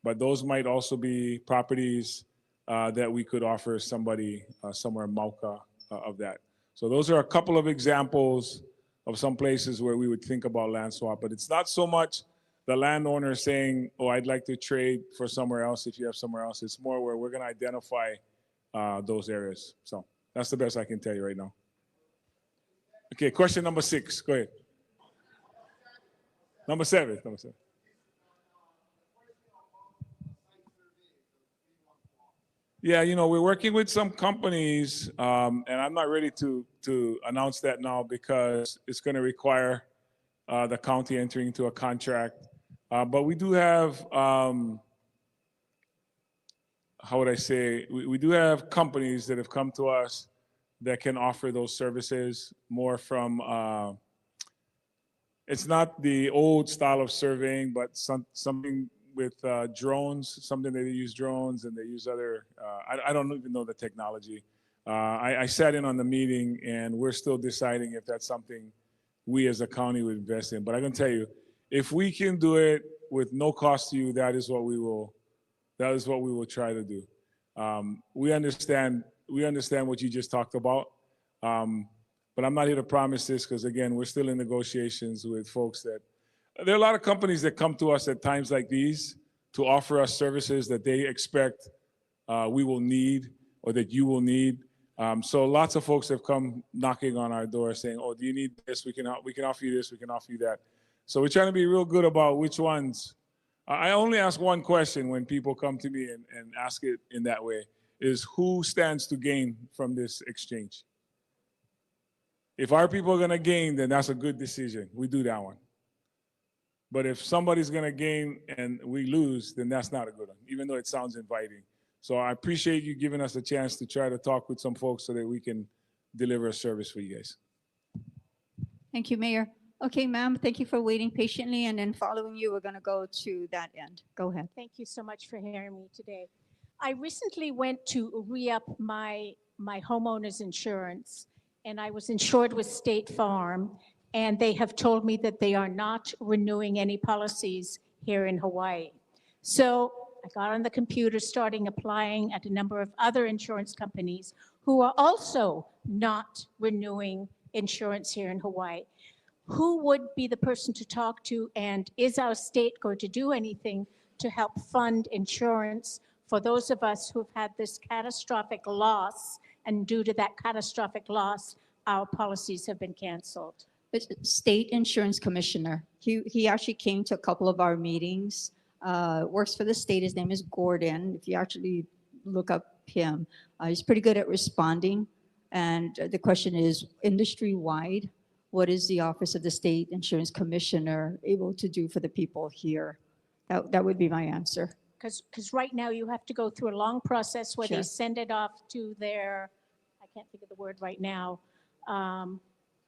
but those might also be properties that we could offer somebody somewhere in Mauka of that. So those are a couple of examples of some places where we would think about land swap, but it's not so much the landowner saying, oh, I'd like to trade for somewhere else if you have somewhere else. It's more where we're gonna identify those areas. So that's the best I can tell you right now. Okay, question number 6, go ahead. Number 7. Yeah, you know, we're working with some companies, and I'm not ready to announce that now because it's going to require the county entering into a contract. But we do have, how would I say, we do have companies that have come to us that can offer those services more from, it's not the old style of surveying, but something with drones, something that they use drones and they use other, I don't even know the technology. I sat in on the meeting and we're still deciding if that's something we as a county would invest in. But I can tell you, if we can do it with no cost to you, that is what we will try to do. We understand what you just talked about. But I'm not here to promise this because again, we're still in negotiations with folks that, there are a lot of companies that come to us at times like these to offer us services that they expect we will need or that you will need. So lots of folks have come knocking on our door saying, oh, do you need this? We can offer you this, we can offer you that. So we're trying to be real good about which ones. I only ask one question when people come to me and ask it in that way, is who stands to gain from this exchange? If our people are gonna gain, then that's a good decision. We do that one. But if somebody's gonna gain and we lose, then that's not a good one, even though it sounds inviting. So I appreciate you giving us a chance to try to talk with some folks so that we can deliver a service for you guys. Thank you, Mayor. Okay, ma'am, thank you for waiting patiently, and then following you, we're gonna go to that end. Go ahead. Thank you so much for hearing me today. I recently went to re-up my homeowner's insurance, and I was insured with State Farm, and they have told me that they are not renewing any policies here in Hawaii. So I got on the computer, starting applying at a number of other insurance companies who are also not renewing insurance here in Hawaii. Who would be the person to talk to, and is our state going to do anything to help fund insurance for those of us who've had this catastrophic loss, and due to that catastrophic loss, our policies have been canceled? State Insurance Commissioner. He actually came to a couple of our meetings, works for the state. His name is Gordon. If you actually look up him, he's pretty good at responding. And the question is, industry-wide, what is the Office of the State Insurance Commissioner able to do for the people here? That would be my answer. Because right now you have to go through a long process where Sure. they send it off to their, I can't think of the word right now,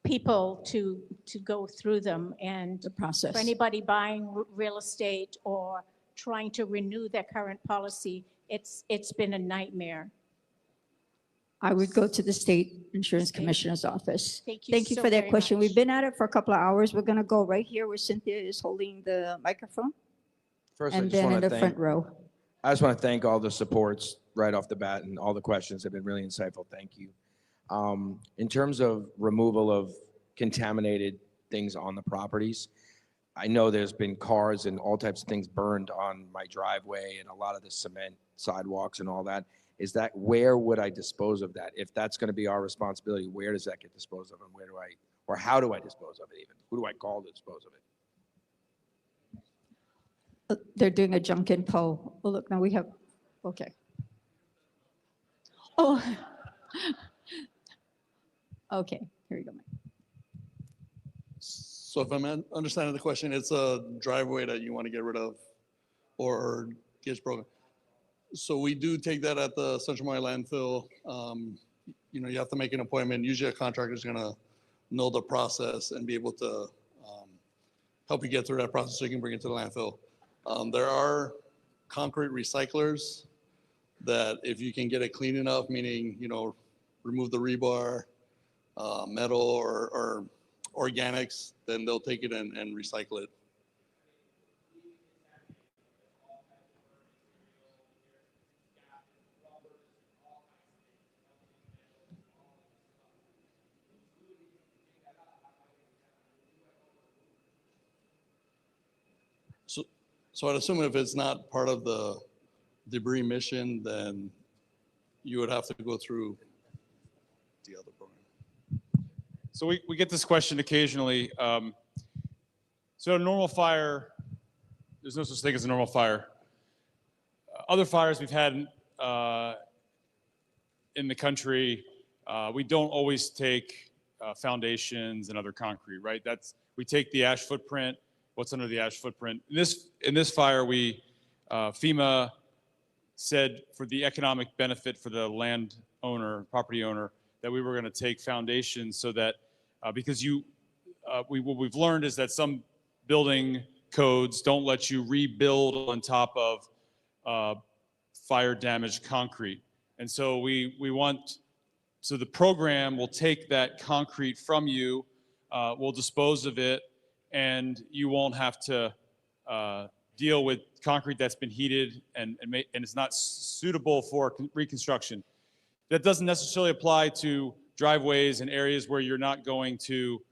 people to go through them. And the process. For anybody buying real estate or trying to renew their current policy, it's been a nightmare. I would go to the State Insurance Commissioner's office. Thank you Thank you so for that very question. much. We've been at it for a couple of hours. We're gonna go right here where Cynthia is holding the microphone. First, And then in the front row. I just want to thank all the supports right off the bat, and all the questions have been really insightful. Thank you. In terms of removal of contaminated things on the properties, I know there's been cars and all types of things burned on my driveway and a lot of the cement sidewalks and all that. Is that, where would I dispose of that? If that's going to be our responsibility, where does that get disposed of, and where do I, or how do I dispose of it even? Who do I call to dispose of it? They're doing a Junkin poll. Oh, look, now we have, okay. Oh. Okay, here you go, Mike. So if I'm understanding the question, it's a driveway that you want to get rid of or gets broken. So we do take that at the Central Maui landfill. You know, you have to make an appointment. Usually a contractor is going to know the process and be able to help you get through that process so you can bring it to the landfill. There are concrete recyclers that if you can get it clean enough, meaning, you know, remove the rebar, metal or organics, then they'll take it and recycle it. So I'd assume if it's not part of the debris mission, then you would have to go through the other program. So we get this question occasionally. So a normal fire, there's no such thing as a normal fire. Other fires we've had in the country, we don't always take foundations and other concrete, right? We take the ash footprint, what's under the ash footprint. In this fire, FEMA said for the economic benefit for the landowner, property owner, that we were going to take foundations so that because what we've learned is that some building codes don't let you rebuild on top of fire damaged concrete. And so so the program will take that concrete from you, we'll dispose of it, and you won't have to deal with concrete that's been heated and it's not suitable for reconstruction. That doesn't necessarily apply to driveways and areas where you're not going to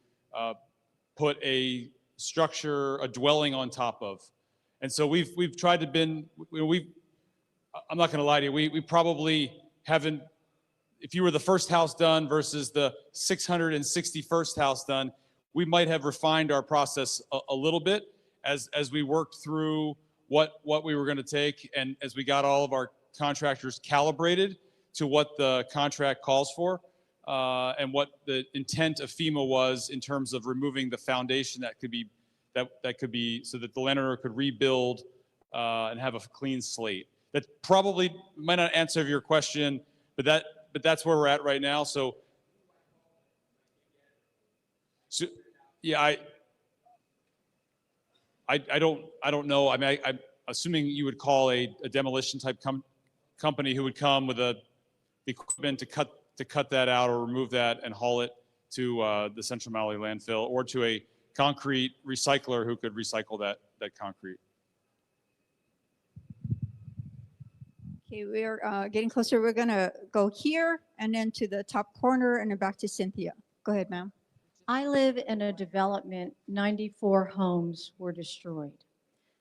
put a structure, a dwelling on top of. And so we've tried to I'm not going to lie to you, we probably haven't, if you were the first house done versus the 661st house done, we might have refined our process a little bit as we worked through what we were going to take, and as we got all of our contractors calibrated to what the contract calls for, and what the intent of FEMA was in terms of removing the foundation that could be so that the landowner could rebuild and have a clean slate. That probably might not answer your question, but that's where we're at right now. So yeah, I don't know. I mean, I'm assuming you would call a demolition type company who would come with the equipment to cut that out or remove that and haul it to the Central Maui landfill, or to a concrete recycler who could recycle that concrete. Okay, we're getting closer. We're going to go here and then to the top corner and then back to Cynthia. Go ahead, ma'am. I live in a development, 94 homes were destroyed.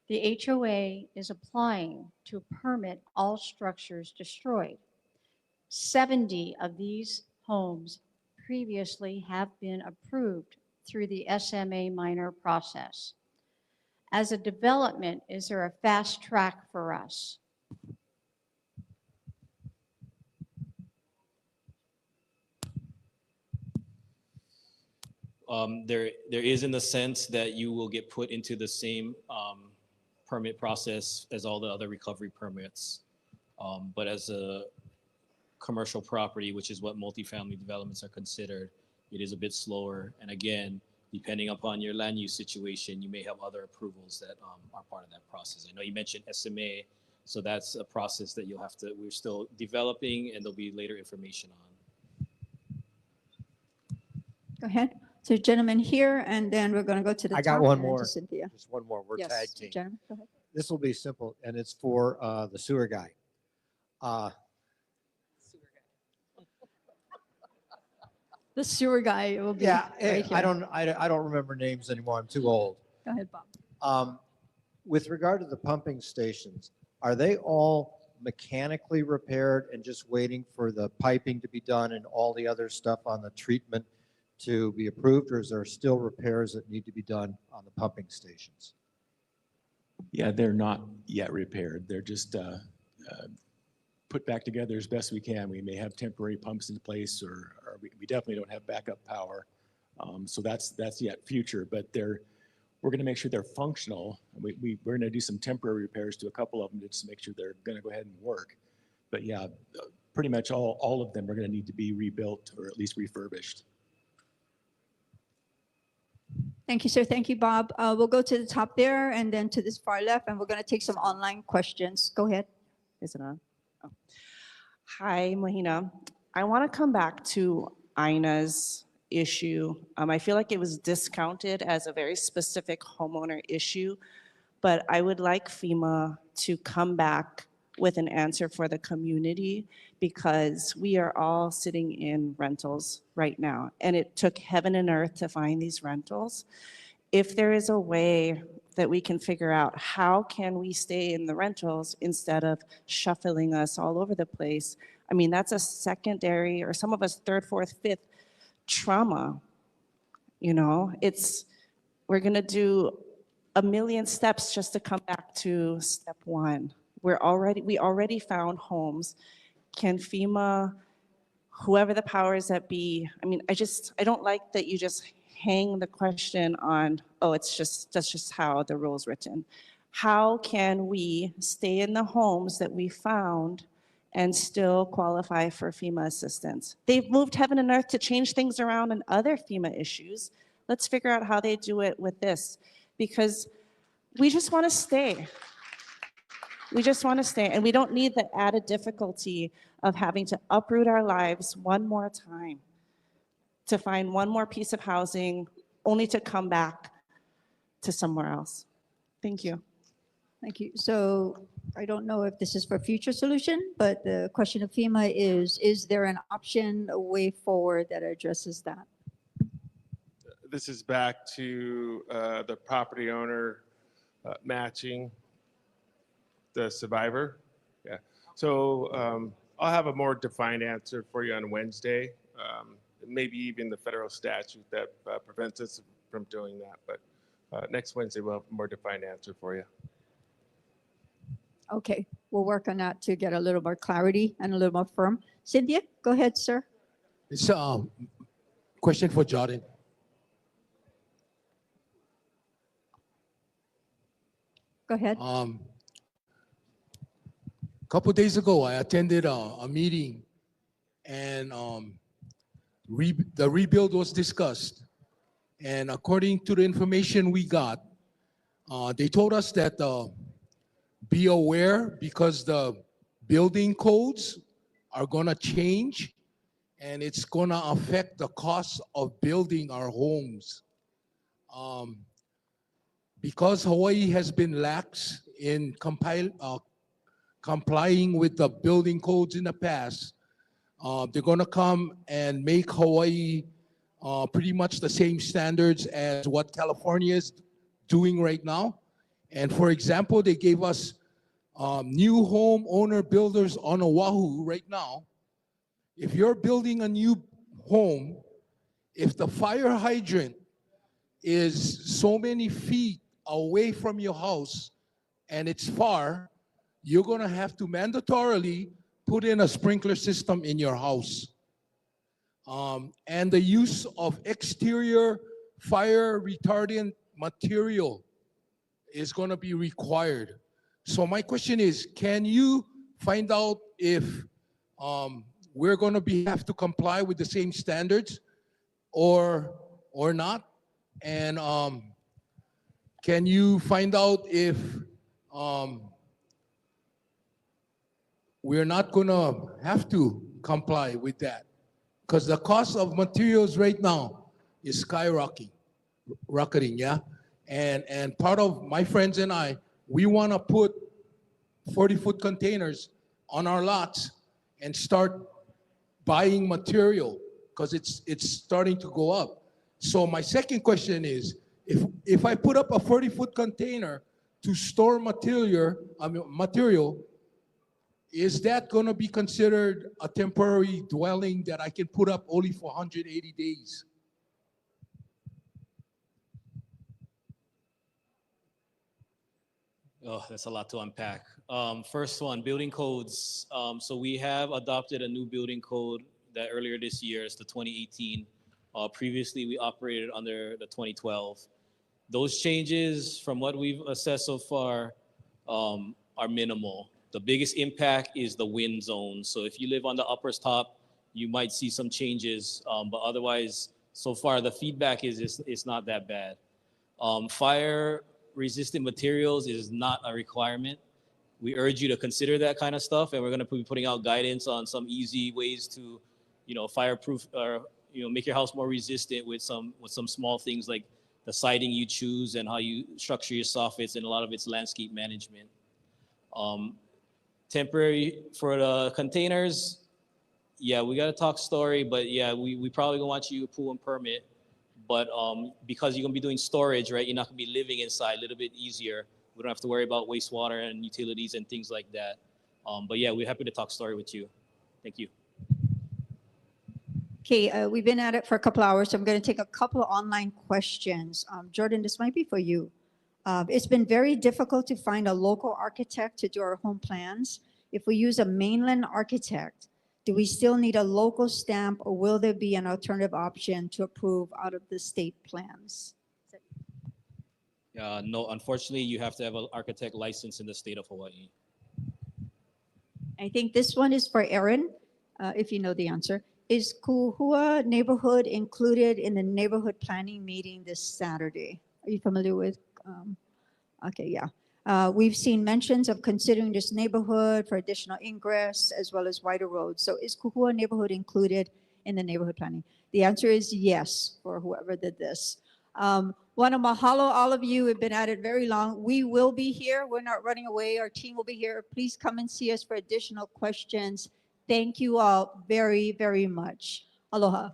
The HOA is applying to permit all structures destroyed. 70 of these homes previously have been approved through the SMA minor process. As a development, is there a fast track for us? There is, in the sense that you will get put into the same permit process as all the other recovery permits. But as a commercial property, which is what multifamily developments are considered, it is a bit slower. And again, depending upon your land use situation, you may have other approvals that are part of that process. I know you mentioned SMA, so that's a process that we're still developing, and there'll be later information on. Go ahead. So gentlemen here, and then we're going to go to the top. I got one and then more. to Cynthia. Just one more. We're Yes, tag team. gentlemen, go ahead. This will be simple, and it's for the sewer guy. The sewer guy will be Yeah, right here. I don't remember names anymore. I'm too old. Go ahead, Bob. With regard to the pumping stations, are they all mechanically repaired and just waiting for the piping to be done and all the other stuff on the treatment to be approved, or is there still repairs that need to be done on the pumping stations? Yeah, they're not yet repaired. They're just put back together as best we can. We may have temporary pumps in place, or we definitely don't have backup power. So that's yet future, but we're going to make sure they're functional. We're going to do some temporary repairs to a couple of them just to make sure they're going to go ahead and work. But yeah, pretty much all of them are going to need to be rebuilt or at least refurbished. Thank you, sir. Thank you, Bob. We'll go to the top there and then to this far left, and we're going to take some online questions. Go ahead. Is it on? Oh. Hi, Mahina. I want to come back to Ina's issue. I feel like it was discounted as a very specific homeowner issue, but I would like FEMA to come back with an answer for the community, because we are all sitting in rentals right now, and it took heaven and earth to find these rentals. If there is a way that we can figure out how can we stay in the rentals instead of shuffling us all over the place. I mean, that's a secondary, or some of us third, fourth, fifth trauma. You know, we're gonna do a million steps just to come back to step one. We already found homes. Can FEMA, whoever the powers that be, I mean, I don't like that you just hang the question on, oh, that's just how the rule's written. How can we stay in the homes that we found and still qualify for FEMA assistance? They've moved heaven and earth to change things around in other FEMA issues. Let's figure out how they do it with this, because we just want to stay. We just want to stay, and we don't need the added difficulty of having to uproot our lives one more time to find one more piece of housing, only to come back to somewhere else. Thank you. Thank you. So I don't know if this is for future solution, but the question of FEMA is there an option, a way forward that addresses that? This is back to the property owner matching the survivor. Yeah. So I'll have a more defined answer for you on Wednesday. Maybe even the federal statute that prevents us from doing that. But next Wednesday, we'll have a more defined answer for you. Okay, we'll work on that to get a little more clarity and a little more firm. Cynthia, go ahead, sir. It's a question for Jordan. Go ahead. A couple days ago, I attended a meeting, and the rebuild was discussed. And according to the information we got, they told us that be aware because the building codes are gonna change, and it's gonna affect the cost of building our homes. Because Hawaii has been lax in complying with the building codes in the past, they're gonna come and make Hawaii pretty much the same standards as what California is doing right now. And for example, they gave us new homeowner builders on Oahu right now. If you're building a new home, if the fire hydrant is so many feet away from your house and it's far, you're gonna have to mandatorily put in a sprinkler system in your house. And the use of exterior fire retardant material is gonna be required. So my question is, can you find out if we're gonna have to comply with the same standards or not? And can you find out if we're not gonna have to comply with that? Because the cost of materials right now is skyrocketing, yeah? And part of my friends and I, we wanna put 40-foot containers on our lots and start buying material because it's starting to go up. So my second question is, if I put up a 40-foot container to store material, is that gonna be considered a temporary dwelling that I can put up only for 180 days? Oh, that's a lot to unpack. First one, building codes. So we have adopted a new building code that earlier this year, it's the 2018. Previously, we operated under the 2012. Those changes, from what we've assessed so far, are minimal. The biggest impact is the wind zone. So if you live on the upper top, you might see some changes, but otherwise, so far the feedback is it's not that bad. Fire resistant materials is not a requirement. We urge you to consider that kind of stuff, and we're going to be putting out guidance on some easy ways to, fireproof or make your house more resistant with some small things like the siding you choose and how you structure your soffits, and a lot of it's landscape management. Temporary for the containers, yeah, we got to talk story, but yeah, we probably gonna want you to pull and permit. But because you're gonna be doing storage, right? You're not gonna be living inside. A little bit easier. We don't have to worry about wastewater and utilities and things like that. But yeah, we're happy to talk story with you. Thank you. Okay, we've been at it for a couple hours, so I'm going to take a couple of online questions. Jordan, this might be for you. It's been very difficult to find a local architect to do our home plans. If we use a mainland architect, do we still need a local stamp, or will there be an alternative option to approve out of the state plans? No, unfortunately, you have to have an architect license in the state of Hawaii. I think this one is for Aaron, if you know the answer. Is Kuhua neighborhood included in the neighborhood planning meeting this Saturday? Are you familiar with? Okay, yeah. We've seen mentions of considering this neighborhood for additional ingress as well as wider roads. So is Kuhua neighborhood included in the neighborhood planning? The answer is yes for whoever did this. Want to mahalo all of you who have been at it very long. We will be here. We're not running away. Our team will be here. Please come and see us for additional questions. Thank you all very, very much. Aloha.